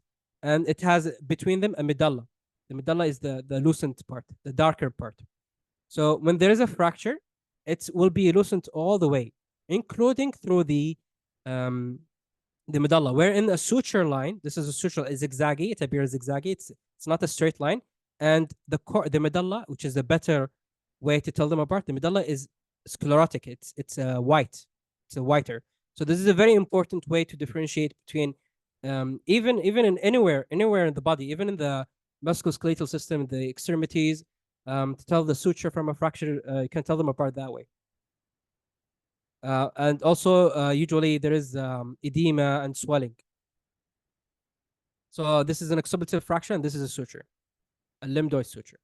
and it has between them a medulla. The medulla is the lucent part, the darker part. So when there is a fracture, it will be lucent all the way, including through the medulla. Where in a suture line, this is a suture, is zigzaggy, it appears zigzaggy, it's not a straight line. And the medulla, which is a better way to tell them apart, the medulla is sclerotic. It's white. It's a whiter. So this is a very important way to differentiate between even in anywhere in the body, even in the musculoskeletal system, the extremities, to tell the suture from a fracture. You can tell them apart that way. And also, usually there is edema and swelling. So this is an occipital fracture, and this is a suture, a lambdoid suture.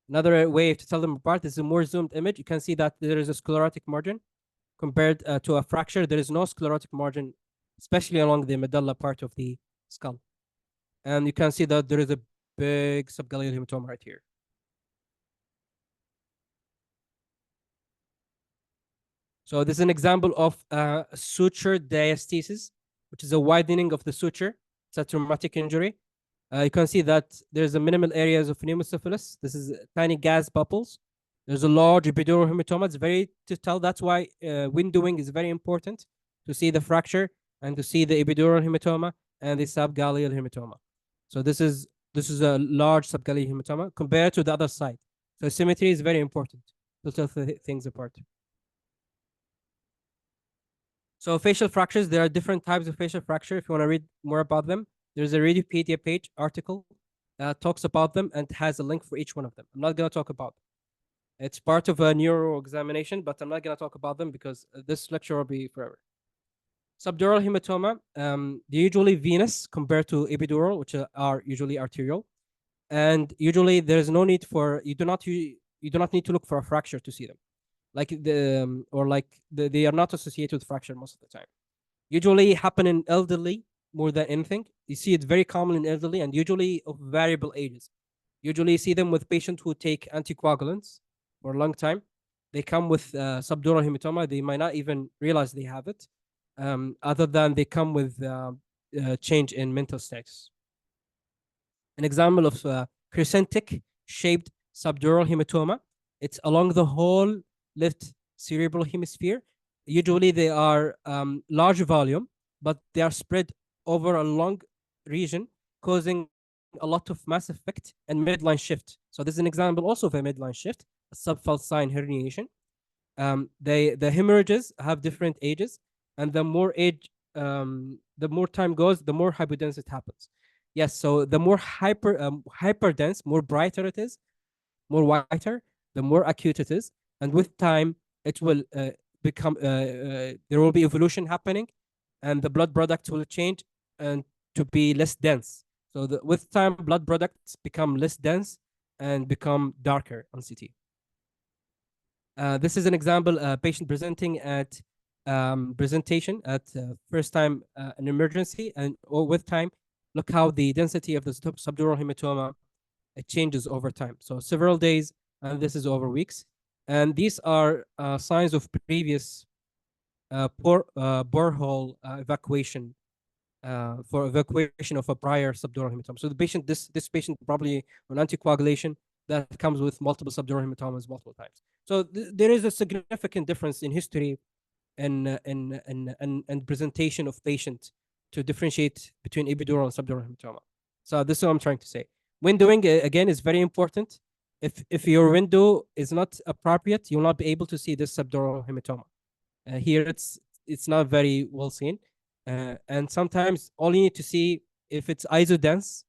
Another way to tell them apart is a more zoomed image. You can see that there is a sclerotic margin compared to a fracture. There is no sclerotic margin, especially along the medulla part of the skull. And you can see that there is a big subgaleal hematoma right here. So this is an example of suture diastasis, which is a widening of the suture. It's a traumatic injury. You can see that there's a minimal areas of pneumosyphilis. This is tiny gas bubbles. There's a large epidural hematoma. It's very to tell. That's why windowing is very important to see the fracture and to see the epidural hematoma and the subgaleal hematoma. So this is a large subgaleal hematoma compared to the other side. So symmetry is very important to tell things apart. So facial fractures, there are different types of facial fracture. If you want to read more about them, there's a Wikipedia page article that talks about them and has a link for each one of them. I'm not going to talk about them. It's part of a neuro examination, but I'm not going to talk about them because this lecture will be forever. Subdural hematoma, they're usually venous compared to epidural, which are usually arterial. And usually there's no need for, you do not need to look for a fracture to see them. They are not associated with fracture most of the time. Usually happen in elderly more than anything. You see it very common in elderly and usually of variable ages. Usually you see them with patients who take anticoagulants for a long time. They come with subdural hematoma. They might not even realize they have it, other than they come with change in mental status. An example of crescentic shaped subdural hematoma. It's along the whole left cerebral hemisphere. Usually they are large volume, but they are spread over a long region, causing a lot of mass effect and midline shift. So this is an example also of a midline shift, a subfalcine herniation. The hemorrhages have different ages, and the more time goes, the more hypodensity happens. Yes, so the more hyperdense, more brighter it is, more whiter, the more acute it is, and with time it will become there will be evolution happening, and the blood products will change and to be less dense. So with time, blood products become less dense and become darker on CT. This is an example, patient presenting at presentation at first time an emergency, and with time, look how the density of the subdural hematoma it changes over time. So several days, and this is over weeks. And these are signs of previous borehole evacuation for evacuation of a prior subdural hematoma. So the patient, this patient probably on anticoagulation that comes with multiple subdural hematomas multiple times. So there is a significant difference in history and presentation of patient to differentiate between epidural and subdural hematoma. So this is what I'm trying to say. Windowing again is very important. If your window is not appropriate, you'll not be able to see this subdural hematoma. Here it's not very well seen, and sometimes all you need to see if it's isodense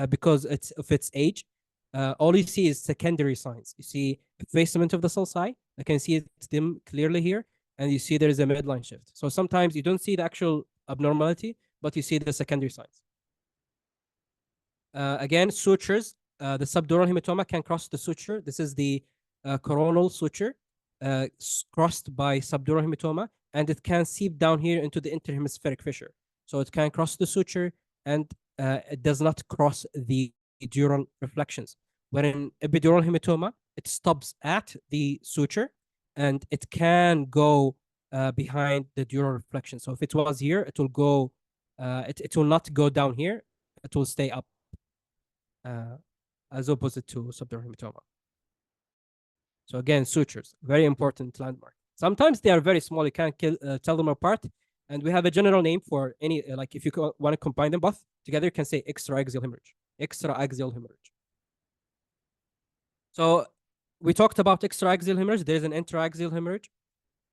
because it's of its age. All you see is secondary signs. You see effacement of the sulci. I can see it dim clearly here, and you see there is a midline shift. So sometimes you don't see the actual abnormality, but you see the secondary signs. Again, sutures. The subdural hematoma can cross the suture. This is the coronal suture crossed by subdural hematoma, and it can seep down here into the interhemispheric fissure. So it can cross the suture, and it does not cross the dural reflections. When in epidural hematoma, it stops at the suture, and it can go behind the dural reflection. So if it was here, it will go. It will not go down here. It will stay up, as opposite to subdural hematoma. So again, sutures, very important landmark. Sometimes they are very small. You can't tell them apart. And we have a general name for any, like if you want to combine them both together, you can say extraaxial hemorrhage. Extraaxial hemorrhage. So we talked about extraaxial hemorrhage. There's an intraaxial hemorrhage.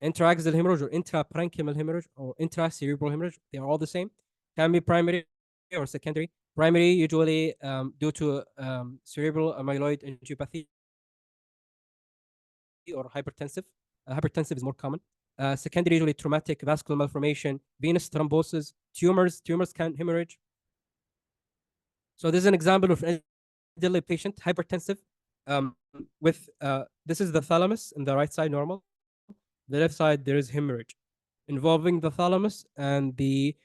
Intraaxial hemorrhage or intraparenchymal hemorrhage or intracerebral hemorrhage, they are all the same. Can be primary or secondary. Primary usually due to cerebral amyloid angiopathy or hypertensive. Hypertensive is more common. Secondary usually traumatic vascular malformation, venous thrombosis, tumors. Tumors can hemorrhage. So this is an example of an elderly patient, hypertensive, with this is the thalamus in the right side normal. The left side there is hemorrhage involving the thalamus and the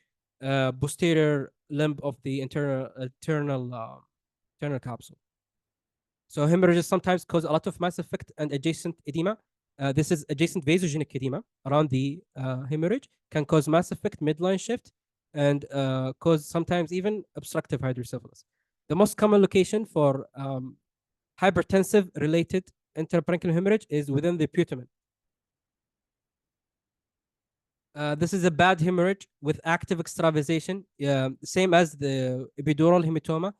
posterior limb of the internal capsule. So hemorrhages sometimes cause a lot of mass effect and adjacent edema. This is adjacent vasogenic edema around the hemorrhage, can cause mass effect, midline shift, and cause sometimes even obstructive hydrocephalus. The most common location for hypertensive related intraparenchymal hemorrhage is within the putamen. This is a bad hemorrhage with active extravasation, same as the epidural hematoma.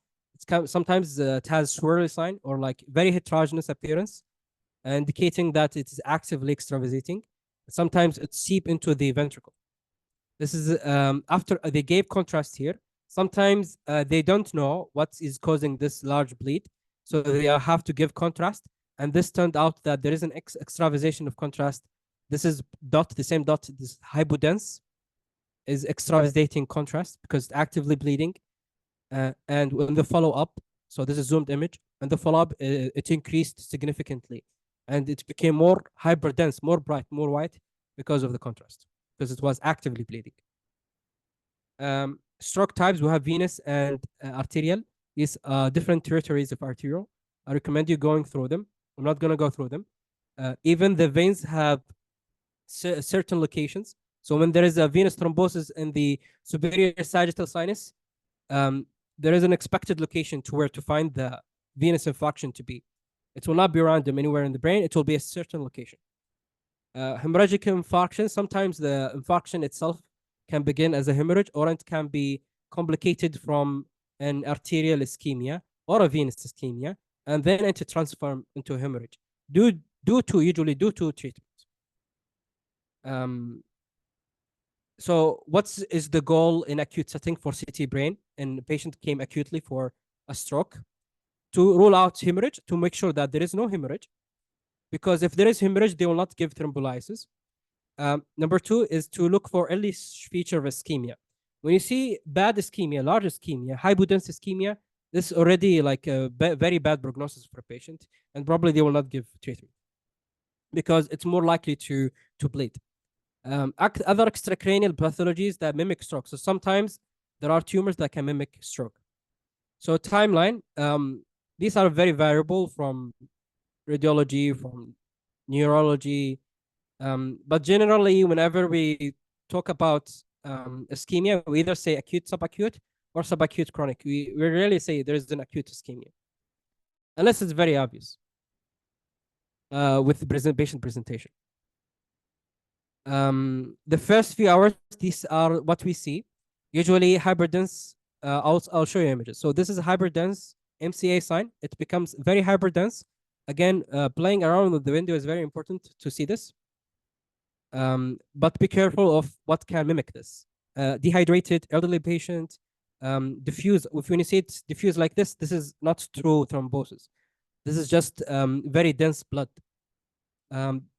Sometimes it has swirly sign or like very heterogeneous appearance, indicating that it is actively extravasating. Sometimes it seep into the ventricle. This is after they gave contrast here. Sometimes they don't know what is causing this large bleed, so they have to give contrast. And this turned out that there is an extravasation of contrast. This is the same dot, this hypodense is extravasating contrast because it's actively bleeding. And when the follow up, so this is zoomed image, and the follow up, it increased significantly. And it became more hyperdense, more bright, more white because of the contrast, because it was actively bleeding. Stroke types, we have venous and arterial. These are different territories of arterial. I recommend you going through them. I'm not going to go through them. Even the veins have certain locations. So when there is a venous thrombosis in the superior sagittal sinus, there is an expected location to where to find the venous infarction to be. It will not be random anywhere in the brain. It will be a certain location. Hemorrhagic infarction, sometimes the infarction itself can begin as a hemorrhage, or it can be complicated from an arterial ischemia or a venous ischemia, and then it transform into a hemorrhage usually due to treatment. So what is the goal in acute setting for CT brain? And the patient came acutely for a stroke, to rule out hemorrhage, to make sure that there is no hemorrhage, because if there is hemorrhage, they will not give thrombolysis. Number two is to look for early feature of ischemia. When you see bad ischemia, large ischemia, hypodense ischemia, this is already like a very bad prognosis for a patient, and probably they will not give treatment because it's more likely to bleed. Other extracranial pathologies that mimic stroke. So sometimes there are tumors that can mimic stroke. So timeline, these are very variable from radiology, from neurology, but generally, whenever we talk about ischemia, we either say acute, subacute, or subacute chronic. We rarely say there is an acute ischemia, unless it's very obvious with the patient presentation. The first few hours, these are what we see. Usually hyperdense, I'll show you images. So this is a hyperdense MCA sign. It becomes very hyperdense. Again, playing around with the window is very important to see this. But be careful of what can mimic this. Dehydrated elderly patient, diffuse. When you see it diffuse like this is not true thrombosis. This is just very dense blood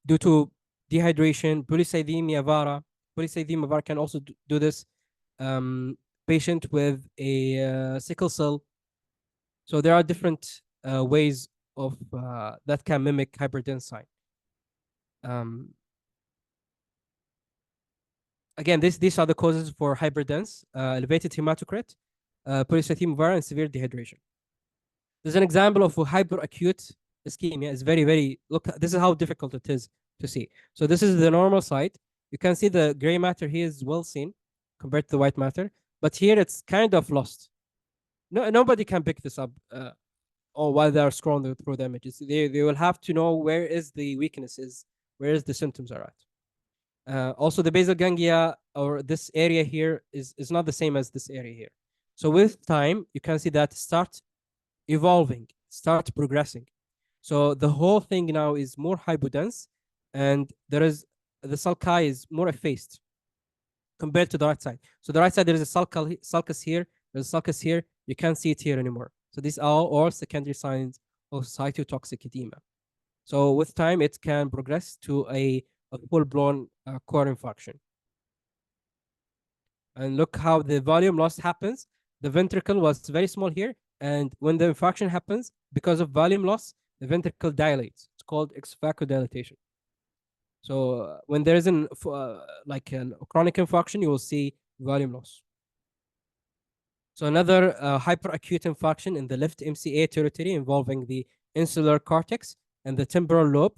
due to dehydration, polycythemia vera. Polycythemia vera can also do this. Patient with a sickle cell. So there are different ways of that can mimic hyperdense sign. Again, these are the causes for hyperdense, elevated hematocrit, polycythemia vera, and severe dehydration. There's an example of a hyperacute ischemia. It's very, look, this is how difficult it is to see. So this is the normal side. You can see the gray matter here is well seen compared to the white matter, but here it's kind of lost. Nobody can pick this up or while they're scrolling through the images. They will have to know where is the weaknesses, where is the symptoms are at. Also, the basal ganglia or this area here is not the same as this area here. So with time, you can see that start evolving, start progressing. So the whole thing now is more hypodense, and there is the sulci is more effaced compared to the right side. So the right side, there is a sulcus here, there's a sulcus here. You can't see it here anymore. So these are all secondary signs of cytotoxic edema. So with time, it can progress to a full-blown core infarction. And look how the volume loss happens. The ventricle was very small here, and when the infarction happens, because of volume loss, the ventricle dilates. It's called vasodilatation. So when there is like a chronic infarction, you will see volume loss. So another hyperacute infarction in the left MCA territory involving the insular cortex and the temporal lobe.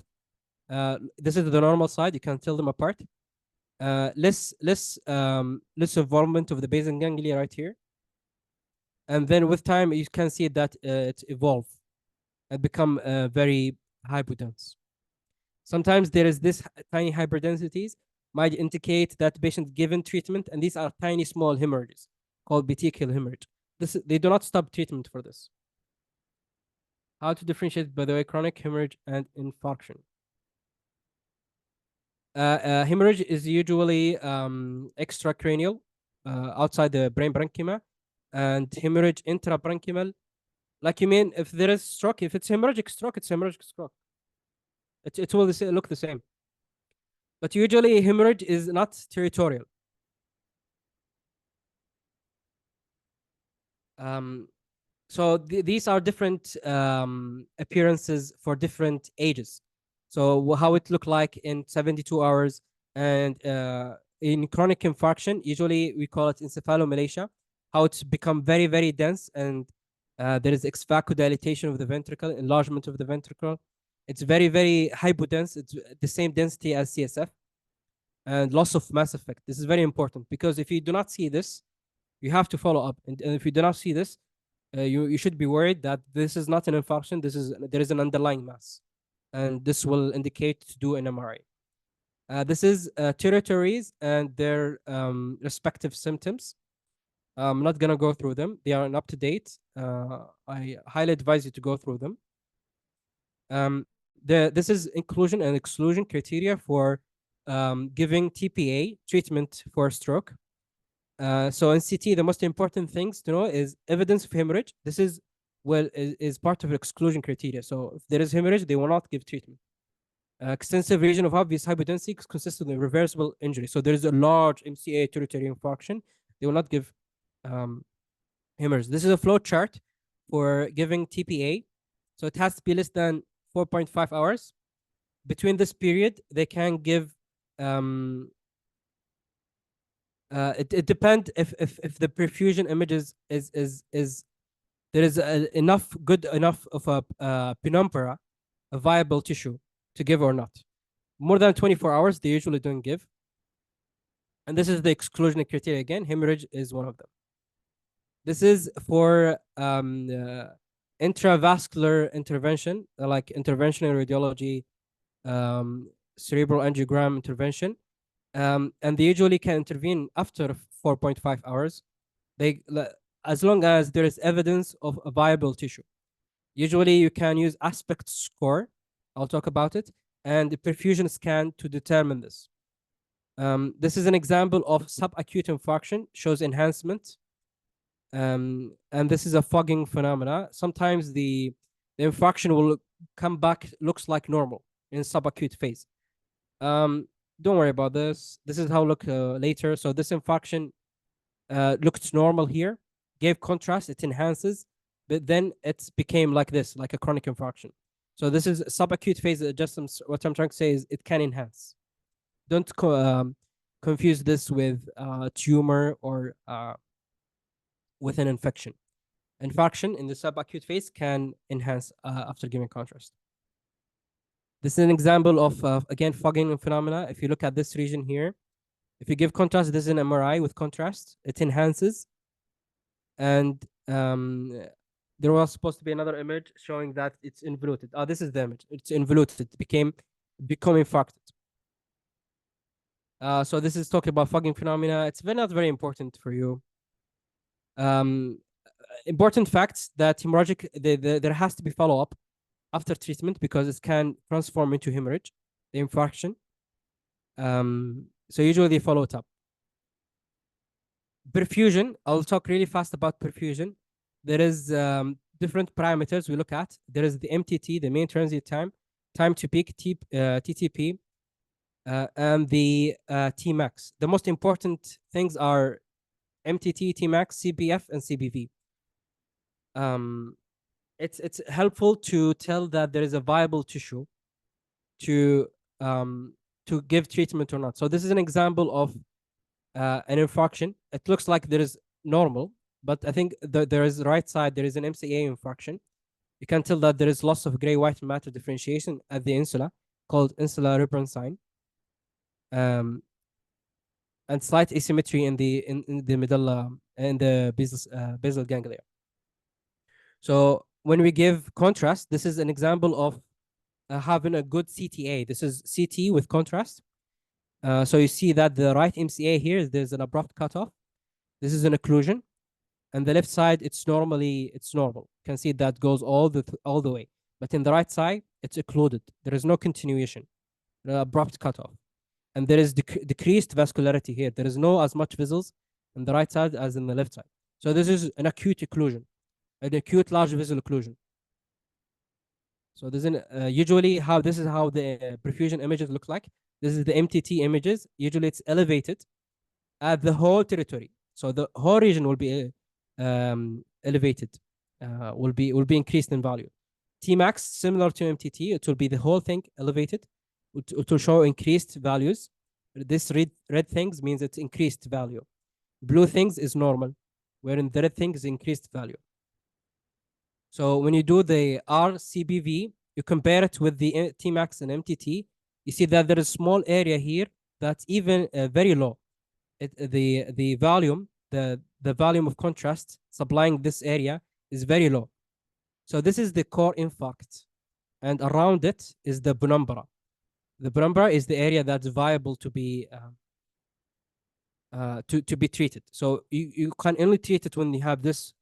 This is the normal side. You can tell them apart. less involvement of the basal ganglia right here, and then with time you can see that it evolve and become very hypodense. Sometimes there is this tiny hyperdensities might indicate that patient given treatment, and these are tiny small hemorrhages called petechial hemorrhage. They do not stop treatment for this. How to differentiate, by the way, chronic hemorrhage and infarction? Hemorrhage is usually extracranial, outside the brain parenchyma, and hemorrhage intraparenchymal. Like you mean if there is stroke, if it's hemorrhagic stroke, it's hemorrhagic stroke. It will look the same. But usually hemorrhage is not territorial. Um, so these are different appearances for different ages. So how it look like in 72 hours, and in chronic infarction, usually we call it encephalomalacia, how it's become very, very dense, and there is vasodilatation of the ventricle, enlargement of the ventricle. It's very, very hypodense. It's the same density as CSF, and loss of mass effect. This is very important because if you do not see this, you have to follow up. And if you do not see this, you should be worried that this is not an infarction. There is an underlying mass, and this will indicate to do an MRI. This is territories and their respective symptoms. I'm not gonna go through them. They are up to date. I highly advise you to go through them. This is inclusion and exclusion criteria for giving TPA treatment for stroke. So in CT, the most important things to know is evidence of hemorrhage. This is is part of exclusion criteria. So if there is hemorrhage, they will not give treatment. Extensive region of obvious hypodensity consists of reversible injury. So there is a large MCA territory infarction. They will not give hemorrhage. This is a flow chart for giving TPA. So it has to be less than 4.5 hours. Between this period, they can give it depends if the perfusion images is there is enough good enough of a penumbra, a viable tissue to give or not. More than 24 hours, they usually don't give. And this is the exclusion criteria again. Hemorrhage is one of them. This is for intravascular intervention, like intervention in radiology, cerebral angiogram intervention. And they usually can intervene after 4.5 hours. As long as there is evidence of a viable tissue. Usually you can use aspect score. I'll talk about it, and the perfusion scan to determine this. This is an example of subacute infarction, shows enhancement. And this is a fogging phenomena. Sometimes the infarction will come back, looks like normal in subacute phase. Don't worry about this. This is how it look later. So this infarction looked normal here, gave contrast, it enhances, but then it became like this, like a chronic infarction. So this is subacute phase. What I'm trying to say is it can enhance. Don't confuse this with tumor or with an infection. Infarction in the subacute phase can enhance after giving contrast. This is an example of, again, fogging phenomena. If you look at this region here, if you give contrast, this is an MRI with contrast. It enhances. And there was supposed to be another image showing that it's involuted. Oh, this is the image. It's involuted. It became infarcted. So this is talking about fogging phenomena. It's not very important for you. Important facts that hemorrhagic, there has to be follow-up after treatment because it can transform into hemorrhage, the infarction. So usually they follow it up. Perfusion, I'll talk really fast about perfusion. There is different parameters we look at. There is the MTT, the mean transient time, time to peak, TTP, and the Tmax. The most important things are MTT, Tmax, CPF, and CBV. It's helpful to tell that there is a viable tissue to give treatment or not. So this is an example of an infarction. It looks like there is normal, but I think there is right side, there is an MCA infarction. You can tell that there is loss of gray-white matter differentiation at the insula called insular rebrensine. and slight asymmetry in the medulla and the basal ganglia. So when we give contrast, this is an example of having a good CTA. This is CT with contrast. So you see that the right MCA here, there's an abrupt cutoff. This is an occlusion, and the left side, it's normal. You can see that goes all the way. But in the right side, it's occluded. There is no continuation, abrupt cutoff, and there is decreased vascularity here. There is no as much vessels in the right side as in the left side. So this is an acute occlusion, an acute large vessel occlusion. So this is usually how this is how the perfusion images look like. This is the MTT images. Usually it's elevated at the whole territory. So the whole region will be elevated, will be increased in value. Tmax, similar to MTT, it will be the whole thing elevated. It will show increased values. This red things means it's increased value. Blue things is normal, wherein the red thing is increased value. So when you do the RCBV, you compare it with the Tmax and MTT, you see that there is a small area here that's even very low. The volume, the volume of contrast supplying this area is very low. So this is the core infarct, and around it is the penumbra. The penumbra is the area that's viable to be treated. So you can only treat it when you have this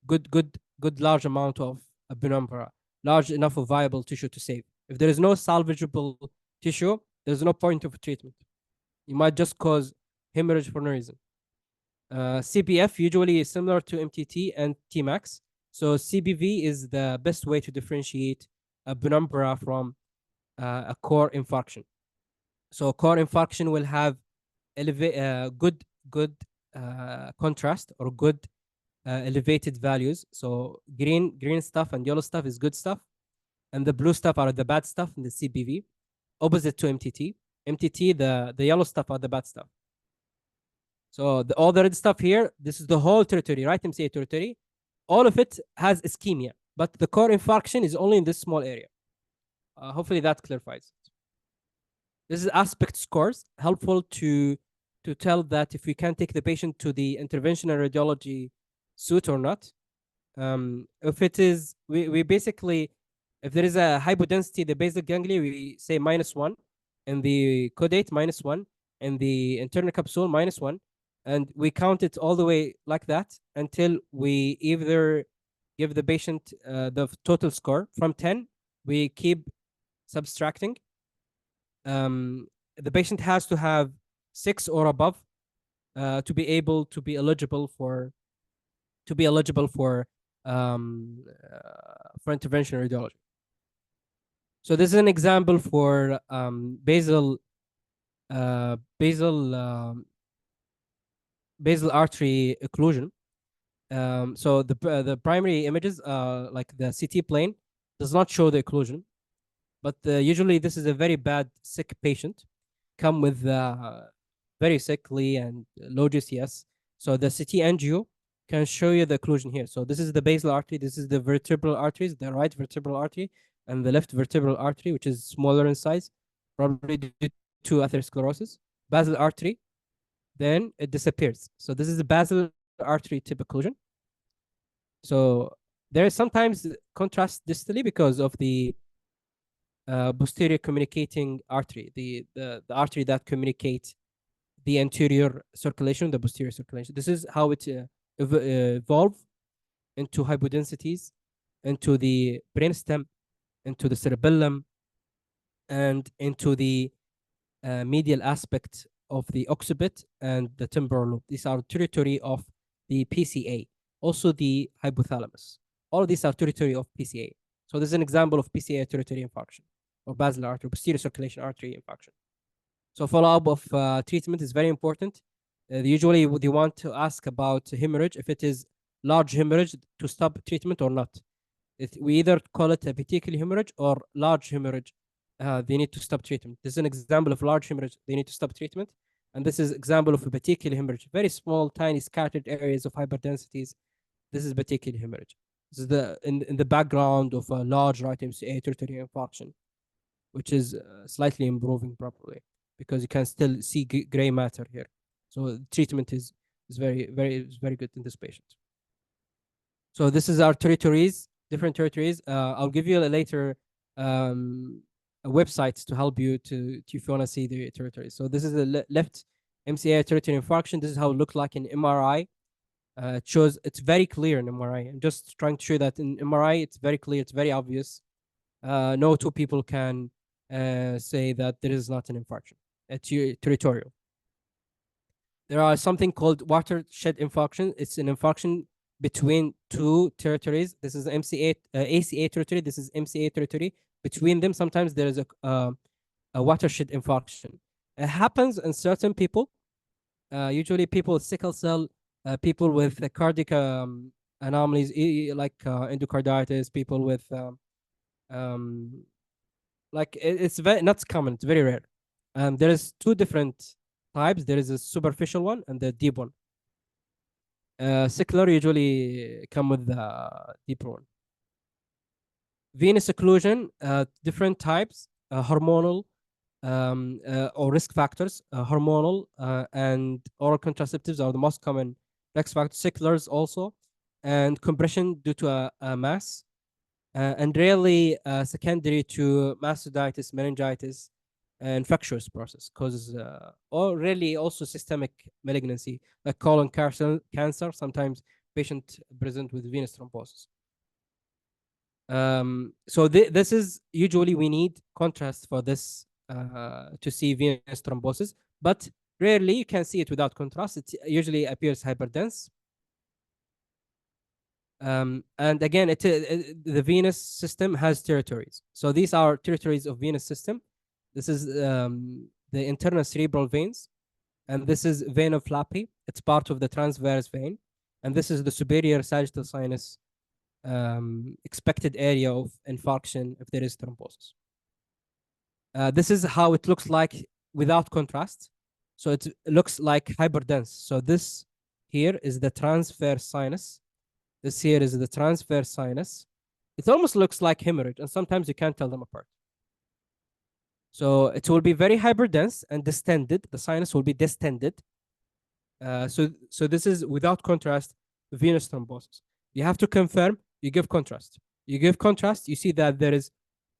good large amount of a penumbra, large enough of viable tissue to save. If there is no salvageable tissue, there's no point of treatment. You might just cause hemorrhage for no reason. CPF usually is similar to MTT and Tmax. So CBV is the best way to differentiate a penumbra from a core infarction. So core infarction will have good contrast or good elevated values. So green stuff and yellow stuff is good stuff, and the blue stuff are the bad stuff in the CBV. Opposite to MTT. MTT, the yellow stuff are the bad stuff. So all the red stuff here, this is the whole territory, right MCA territory. All of it has ischemia, but the core infarction is only in this small area. Hopefully that clarifies. This is aspect scores, helpful to tell that if we can take the patient to the interventional radiology suite or not. If it is, we basically, if there is a hypodensity, the basal ganglia, we say -1, and the caudate -1, and the internal capsule -1, and we count it all the way like that until we either give the patient the total score from 10. We keep subtracting. The patient has to have 6 or above to be able to be eligible for interventional radiology. So this is an example for basal artery occlusion. So the primary images, like the CT plane, does not show the occlusion, but usually this is a very bad sick patient, come with very sickly and low GCS. So the CT angio can show you the occlusion here. So this is the basal artery. This is the vertebral arteries, the right vertebral artery and the left vertebral artery, which is smaller in size, probably due to atherosclerosis. Basal artery, then it disappears. So this is the basal artery tip occlusion. So there is sometimes contrast distally because of the posterior communicating artery, the artery that communicates the anterior circulation, the posterior circulation. This is how it evolve into hypodensities, into the brainstem, into the cerebellum, and into the medial aspect of the occiput and the temporal lobe. These are territory of the PCA. Also the hypothalamus. All of these are territory of PCA. So this is an example of PCA territory infarction or basilar artery, posterior circulation artery infarction. So follow-up of treatment is very important. Usually they want to ask about hemorrhage, if it is large hemorrhage, to stop treatment or not. We either call it a petechial hemorrhage or large hemorrhage. They need to stop treatment. This is an example of large hemorrhage. They need to stop treatment. And this is example of a petechial hemorrhage. Very small, tiny, scattered areas of hyperdensities. This is petechial hemorrhage. This is in the background of a large right MCA territory infarction, which is slightly improving properly because you can still see gray matter here. So treatment is very good in this patient. So this is our territories, different territories. I'll give you a later um, a websites to help you to if you want to see the territories. So this is the left MCA territory infarction. This is how it looks like in MRI. It shows it's very clear in MRI. I'm just trying to show that in MRI it's very clear, it's very obvious. No two people can say that there is not an infarction. It's territorial. There are something called watershed infarction. It's an infarction between two territories. This is MCA, ACA territory. This is MCA territory. Between them, sometimes there is a watershed infarction. It happens in certain people, usually people with sickle cell, people with cardiac anomalies, like endocarditis, people with um, like it's very not common. It's very rare. There is two different types. There is a superficial one and the deep one. Secular usually come with the deeper one. Venous occlusion, different types, hormonal or risk factors. Hormonal and oral contraceptives are the most common risk factors. Seculars also, and compression due to a mass, and rarely secondary to mastocytitis, meningitis, infectious process causes, or really also systemic malignancy like colon cancer. Sometimes patient present with venous thrombosis. So this is usually we need contrast for this to see venous thrombosis, but rarely you can see it without contrast. It usually appears hyperdense. And again, the venous system has territories. So these are territories of venous system. This is the internal cerebral veins, and this is vena flappy. It's part of the transverse vein, and this is the superior sagittal sinus, expected area of infarction if there is thrombosis. This is how it looks like without contrast. So it looks like hyperdense. So this here is the transverse sinus. This here is the transverse sinus. It almost looks like hemorrhage, and sometimes you can't tell them apart. So it will be very hyperdense and distended. The sinus will be distended. So this is without contrast, venous thrombosis. You have to confirm, you give contrast. You give contrast, you see that there is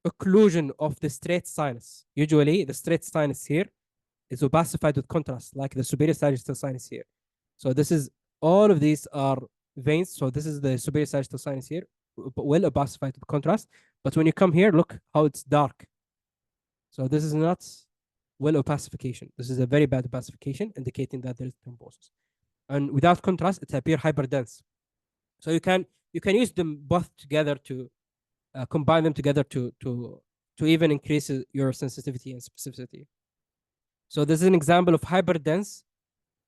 occlusion of the straight sinus. Usually the straight sinus here is opacified with contrast, like the superior sagittal sinus here. So this is, all of these are veins. So this is the superior sagittal sinus here, well opacified with contrast. But when you come here, look how it's dark. So this is not well opacification. This is a very bad opacification, indicating that there is thrombosis. And without contrast, it appears hyperdense. So you can use them both together to combine them together to even increase your sensitivity and specificity. So this is an example of hyperdense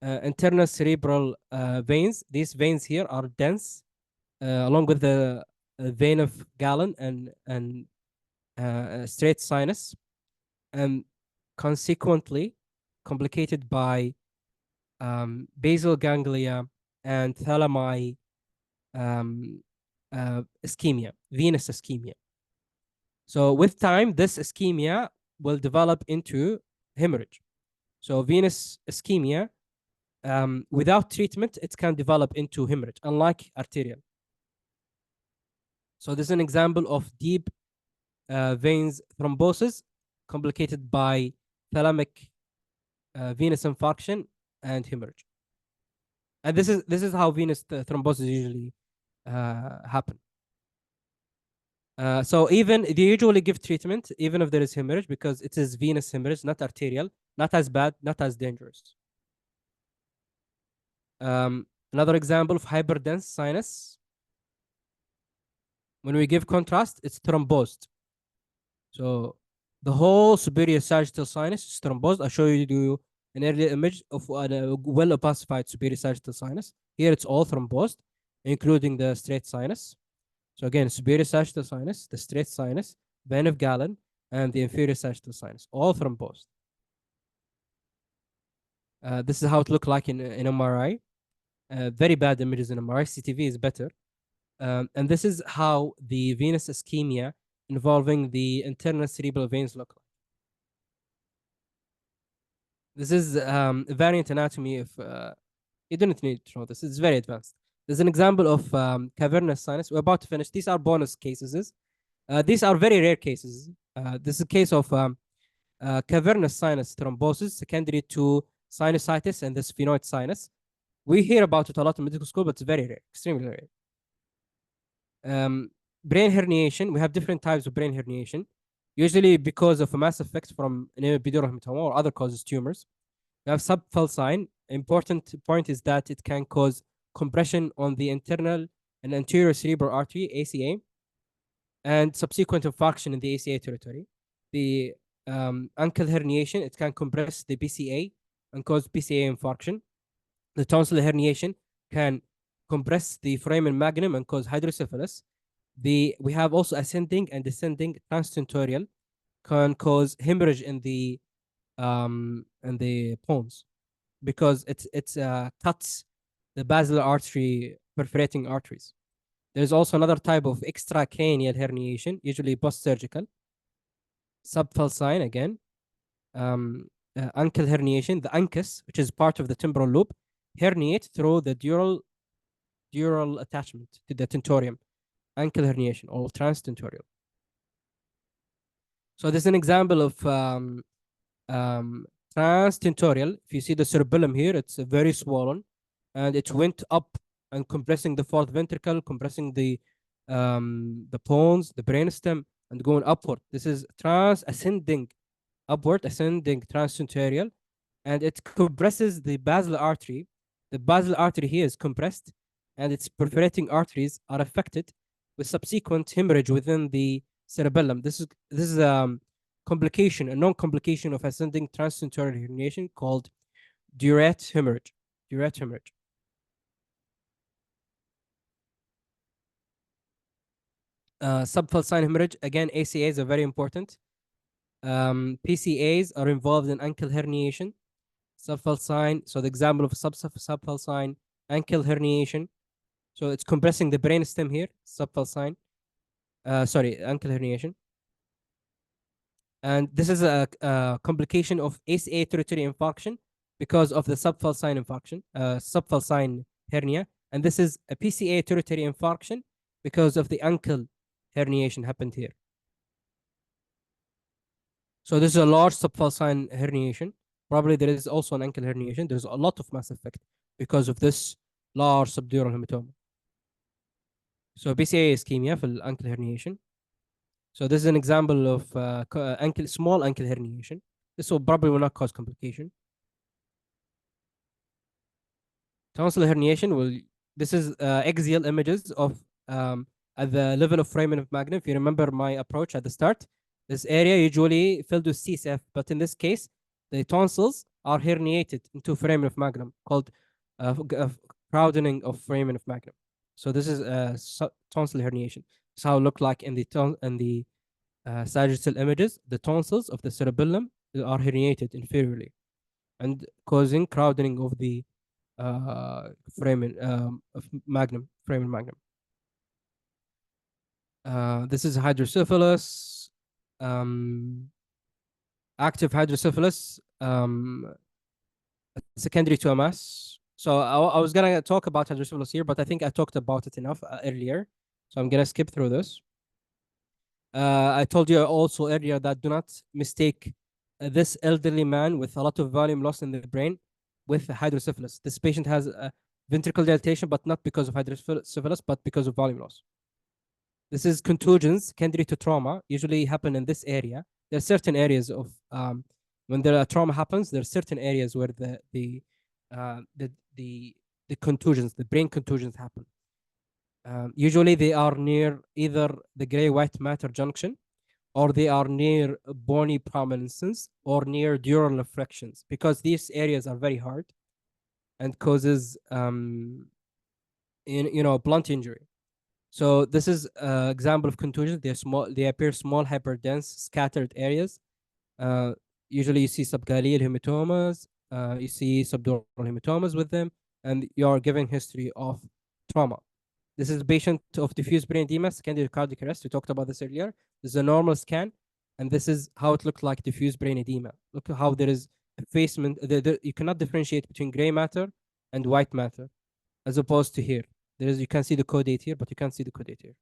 internal cerebral veins. These veins here are dense, along with the vein of Galen and straight sinus, and consequently complicated by basal ganglia and thalami ischemia, venous ischemia. So with time, this ischemia will develop into hemorrhage. So venous ischemia, without treatment, it can develop into hemorrhage, unlike arterial. So this is an example of deep veins thrombosis complicated by thalamic venous infarction and hemorrhage. And this is how venous thrombosis usually happen. So even they usually give treatment even if there is hemorrhage, because it is venous hemorrhage, not arterial, not as bad, not as dangerous. Another example of hyperdense sinus. When we give contrast, it's thrombosed. So the whole superior sagittal sinus is thrombosed. I'll show you an earlier image of a well opacified superior sagittal sinus. Here it's all thrombosed, including the straight sinus. So again, superior sagittal sinus, the straight sinus, vein of Galen, and the inferior sagittal sinus, all thrombosed. This is how it looked like in MRI. Very bad images in MRI. CTV is better. And this is how the venous ischemia involving the internal cerebral veins look like. This is variant anatomy. If you don't need to know this, it's very advanced. There's an example of cavernous sinus. We're about to finish. These are bonus cases. These are very rare cases. This is a case of cavernous sinus thrombosis secondary to sinusitis and the sphenoid sinus. We hear about it a lot in medical school, but it's very rare, extremely rare. Brain herniation, we have different types of brain herniation, usually because of a mass effect from an epidural hematoma or other causes tumors. We have subfalcine. Important point is that it can cause compression on the internal and anterior cerebral artery, ACA, and subsequent infarction in the ACA territory. The ankle herniation, it can compress the BCA and cause BCA infarction. The tonsillar herniation can compress the foramen magnum and cause hydrocephalus. We have also ascending and descending transtentorial can cause hemorrhage in the pons because it cuts the basilar artery perforating arteries. There's also another type of extracranial herniation, usually post-surgical. Subfalcine again. Ankle herniation, the uncus, which is part of the temporal loop, herniate through the dural attachment to the tentorium. Ankle herniation or transtentorial. So this is an example of transtentorial. If you see the cerebellum here, it's very swollen, and it went up and compressing the fourth ventricle, compressing the pons, the brainstem, and going upward. This is ascending transtentorial, and it compresses the basilar artery. The basilar artery here is compressed, and its perforating arteries are affected with subsequent hemorrhage within the cerebellum. This is a complication, a non-complication of ascending transtentorial herniation called Durette hemorrhage. Subfalcine hemorrhage, again, ACAs are very important. PCAs are involved in ankle herniation. Subfalcine, so the example of subfalcine ankle herniation. So it's compressing the brainstem here, subfalcine. Ankle herniation. And this is a complication of ACA territory infarction because of the subfalcine hernia. And this is a PCA territory infarction because of the ankle herniation happened here. So this is a large subfalcine herniation. Probably there is also an ankle herniation. There's a lot of mass effect because of this large subdural hematoma. So BCA ischemia for ankle herniation. So this is an example of small ankle herniation. This will probably not cause complication. Tonsillar herniation this is axial images of at the level of foramen of magnum. If you remember my approach at the start, this area usually filled with CSF, but in this case, the tonsils are herniated into foramen of magnum, called crowding of foramen of magnum. So this is tonsil herniation. This is how it looked like in the sagittal images. The tonsils of the cerebellum are herniated inferiorly and causing crowding of the foramen of magnum, foramen magnum. This is hydrocephalus, active hydrocephalus, secondary to MS. So I was gonna talk about hydrocephalus here, but I think I talked about it enough earlier. So I'm gonna skip through this. I told you also earlier that do not mistake this elderly man with a lot of volume loss in the brain with hydrocephalus. This patient has a ventricle dilatation, but not because of hydrocephalus, but because of volume loss. This is contusions secondary to trauma, usually happen in this area. There are certain areas of when a trauma happens, there are certain areas where the contusions, the brain contusions happen. Usually they are near either the gray-white matter junction, or they are near bony prominences, or near dural refractions, because these areas are very hard and causes blunt injury. So this is an example of contusions. They're small. They appear small, hyperdense, scattered areas. Usually you see subgaleal hematomas. You see subdural hematomas with them, and you are given history of trauma. This is a patient of diffuse brain edema, secondary cardiac arrest. We talked about this earlier. This is a normal scan, and this is how it looked like diffuse brain edema. Look how there is effacement. You cannot differentiate between gray matter and white matter, as opposed to here. You can see the caudate here, but you can't see the caudate here.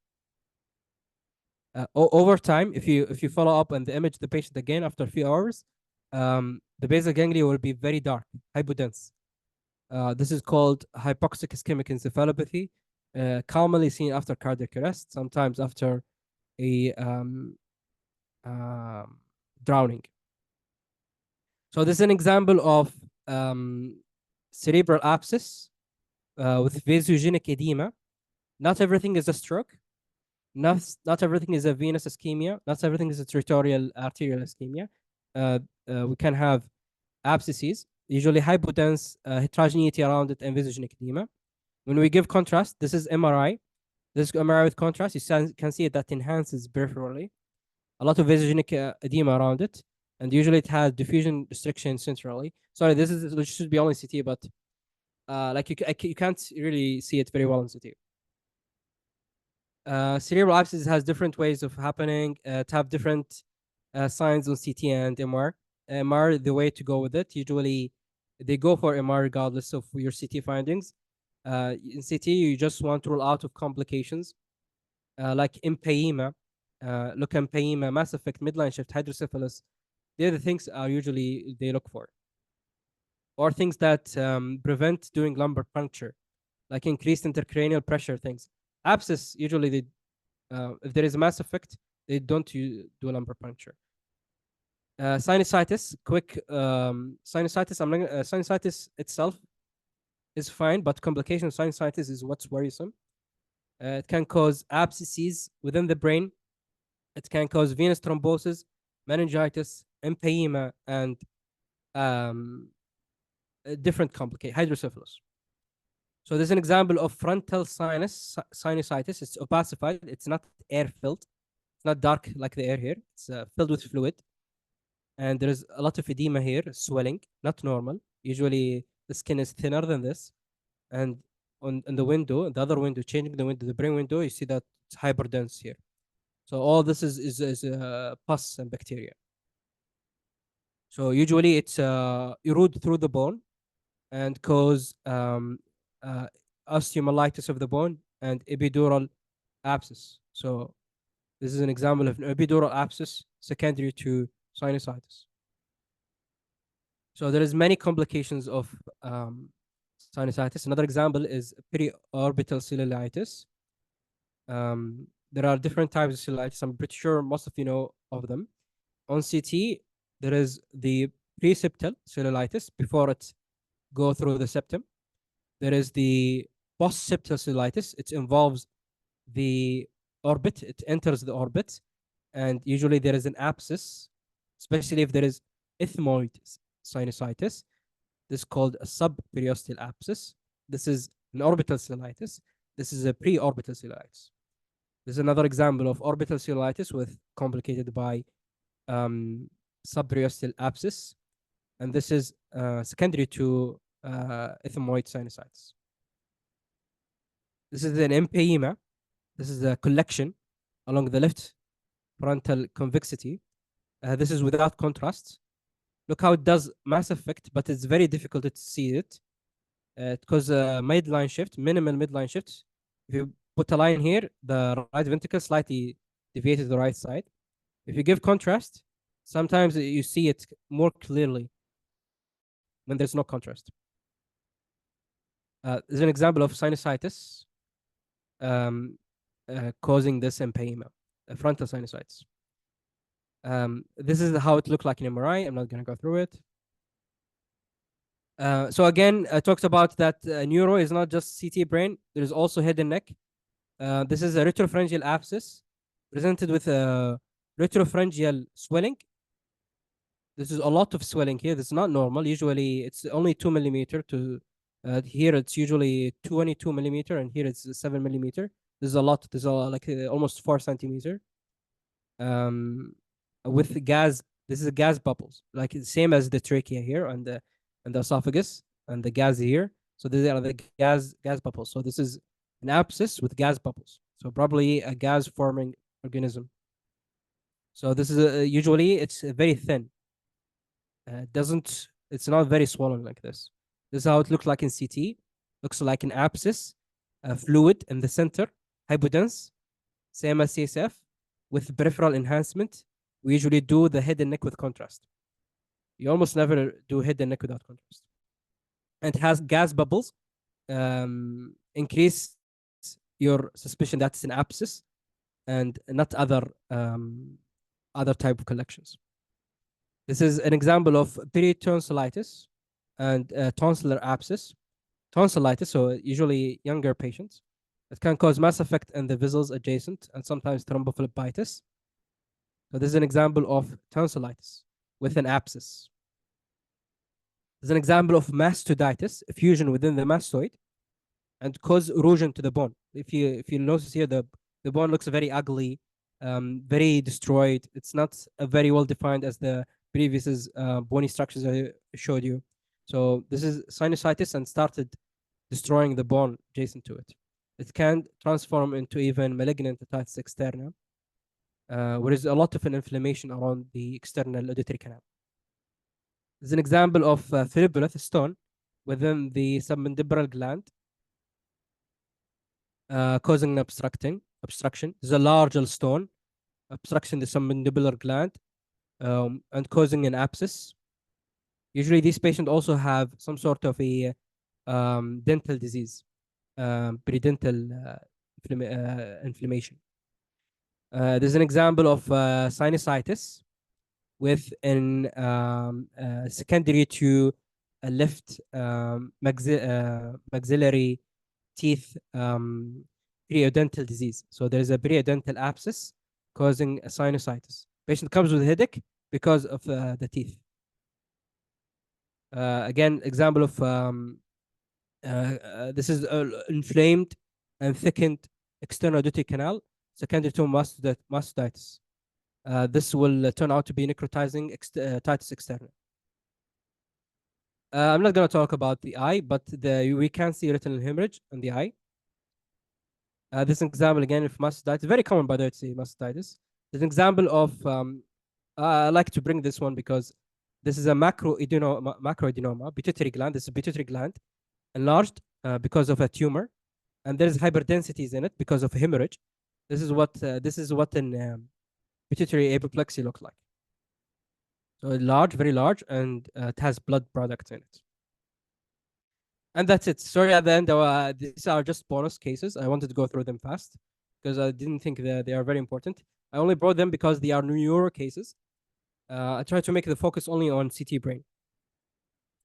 Over time, if you follow up and image the patient again after a few hours, the basal ganglia will be very dark, hypodense. This is called hypoxic ischemic encephalopathy, commonly seen after cardiac arrest, sometimes after a drowning. So this is an example of cerebral abscess with vasogenic edema. Not everything is a stroke. Not everything is a venous ischemia. Not everything is a territorial arterial ischemia. We can have abscesses, usually hypodense, heterogeneity around it, and vasogenic edema. When we give contrast, this is MRI. This is MRI with contrast. You can see that enhances peripherally. A lot of vasogenic edema around it, and usually it has diffusion restriction centrally. Sorry, this should be only CT, but like you can't really see it very well in CT. Cerebral abscess has different ways of happening. To have different signs on CT and MR. MR, the way to go with it. Usually, they go for MR regardless of your CT findings. In CT, you just want to rule out of complications like empyema, leukoempyema, mass effect, midline shift, hydrocephalus. They're the things are usually they look for. Or things that prevent doing lumbar puncture, like increased intercranial pressure things. Abscess, usually they, if there is a mass effect, they don't do a lumbar puncture. Sinusitis, quick sinusitis. Sinusitis itself is fine, but complication of sinusitis is what's worrisome. It can cause abscesses within the brain. It can cause venous thrombosis, meningitis, empyema, and different complications, hydrocephalus. So there's an example of frontal sinusitis. It's opacified. It's not air-filled. It's not dark like the air here. It's filled with fluid. And there is a lot of edema here, swelling, not normal. Usually the skin is thinner than this. And on the window, the other window, changing the window, the brain window, you see that it's hyperdense here. So all this is pus and bacteria. So usually it's erode through the bone and cause osteomyelitis of the bone and epidural abscess. So this is an example of an epidural abscess secondary to sinusitis. So there is many complications of sinusitis. Another example is periorbital cellulitis. There are different types of cellulitis. I'm pretty sure most of you know of them. On CT, there is the preseptal cellulitis before it go through the septum. There is the postseptal cellulitis. It involves the orbit. It enters the orbit, and usually there is an abscess, especially if there is ethmoid sinusitis. This is called a subperiosteal abscess. This is an orbital cellulitis. This is a preorbital cellulitis. This is another example of orbital cellulitis with complicated by subperiosteal abscess, and this is secondary to ethmoid sinusitis. This is an empyema. This is a collection along the left frontal convexity. This is without contrast. Look how it does mass effect, but it's very difficult to see it because midline shift, minimal midline shift. If you put a line here, the right ventricle slightly deviated to the right side. If you give contrast, sometimes you see it more clearly when there's no contrast. There's an example of sinusitis causing this empyema, frontal sinusitis. This is how it looked like in MRI. I'm not going to go through it. So again, I talked about that neuro is not just CT brain. There is also head and neck. This is a retropharyngeal abscess presented with a retropharyngeal swelling. This is a lot of swelling here. This is not normal. Usually it's only 2 millimeter to here it's usually 22 millimeter, and here it's 7 millimeter. This is a lot. This is like almost 4 centimeter. With gas, this is gas bubbles, like the same as the trachea here and the esophagus and the gas here. So these are the gas bubbles. So this is an abscess with gas bubbles. So probably a gas forming organism. So this is usually it's very thin. Doesn't It's not very swollen like this. This is how it looks like in CT. Looks like an abscess, a fluid in the center, hypodense, same as CSF, with peripheral enhancement. We usually do the head and neck with contrast. You almost never do head and neck without contrast. And it has gas bubbles, increase your suspicion that it's an abscess and not other type of collections. This is an example of peritonsillitis and tonsillar abscess. Tonsillitis, so usually younger patients, it can cause mass effect in the vessels adjacent and sometimes thrombophlebitis. So this is an example of tonsillitis with an abscess. There's an example of mastoiditis, effusion within the mastoid, and cause erosion to the bone. If you notice here, the bone looks very ugly, very destroyed. It's not very well defined as the previous bony structures I showed you. So this is sinusitis and started destroying the bone adjacent to it. It can transform into even malignant otitis externa, where there's a lot of an inflammation around the external auditory canal. There's an example of fibrillous stone within the submandibular gland, causing an obstruction. There's a larger stone obstruction the submandibular gland, and causing an abscess. Usually, these patients also have some sort of a dental disease, peridental inflammation. There's an example of sinusitis with an secondary to a left maxillary teeth periodontal disease. So there's a periodontal abscess causing a sinusitis. Patient comes with a headache because of the teeth. Again, example of this is inflamed and thickened external auditory canal secondary to mastoiditis. This will turn out to be necrotizing otitis externa. I'm not going to talk about the eye, but we can see retinal hemorrhage in the eye. This example again of mastoiditis, very common by the way to see mastoiditis. There's an example of I like to bring this one because this is a macroadenoma, pituitary gland. This is a pituitary gland enlarged because of a tumor, and there's hyperdensities in it because of a hemorrhage. This is what an pituitary apoplexy looks like. So large, very large, and it has blood products in it. And that's it. Sorry, at the end, these are just bonus cases. I wanted to go through them fast because I didn't think that they are very important. I only brought them because they are neuro cases. I tried to make the focus only on CT brain.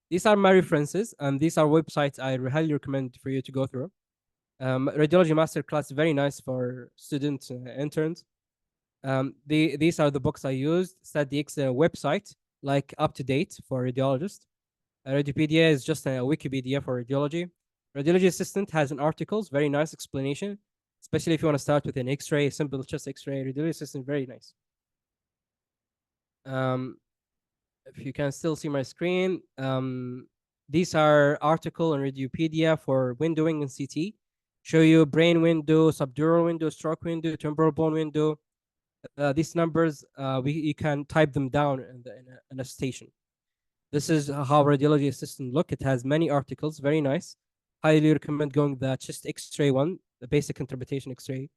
These are my references, and these are websites I highly recommend for you to go through. Radiology Masterclass, very nice for students, interns. These are the books I used. StatDX website, like up to date for radiologists. Radiopedia is just a Wikipedia for radiology. Radiology Assistant has an articles, very nice explanation, especially if you want to start with an X-ray, simple chest X-ray. Radiology Assistant, very nice. If you can still see my screen, these are article on Radiopedia for windowing in CT. Show you brain window, subdural window, stroke window, temporal bone window. These numbers, you can type them down in a station. This is how Radiology Assistant look. It has many articles, very nice. Highly recommend going the chest X-ray one, the basic interpretation X-ray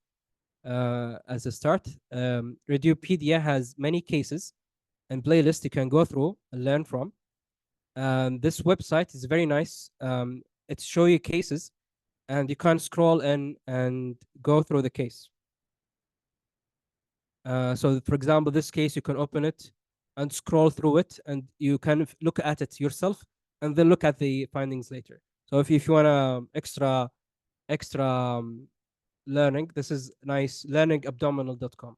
as a start. Radiopedia has many cases and playlists you can go through and learn from. This website is very nice. It shows you cases and you can scroll in and go through the case. So for example, this case, you can open it and scroll through it and you can look at it yourself and then look at the findings later. So if you want extra learning, this is nice, learningabdominal.com.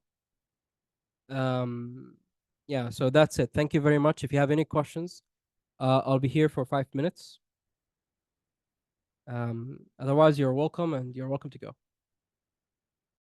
Yeah, so that's it. Thank you very much. If you have any questions, I'll be here for 5 minutes. Otherwise, you're welcome and you're welcome to go.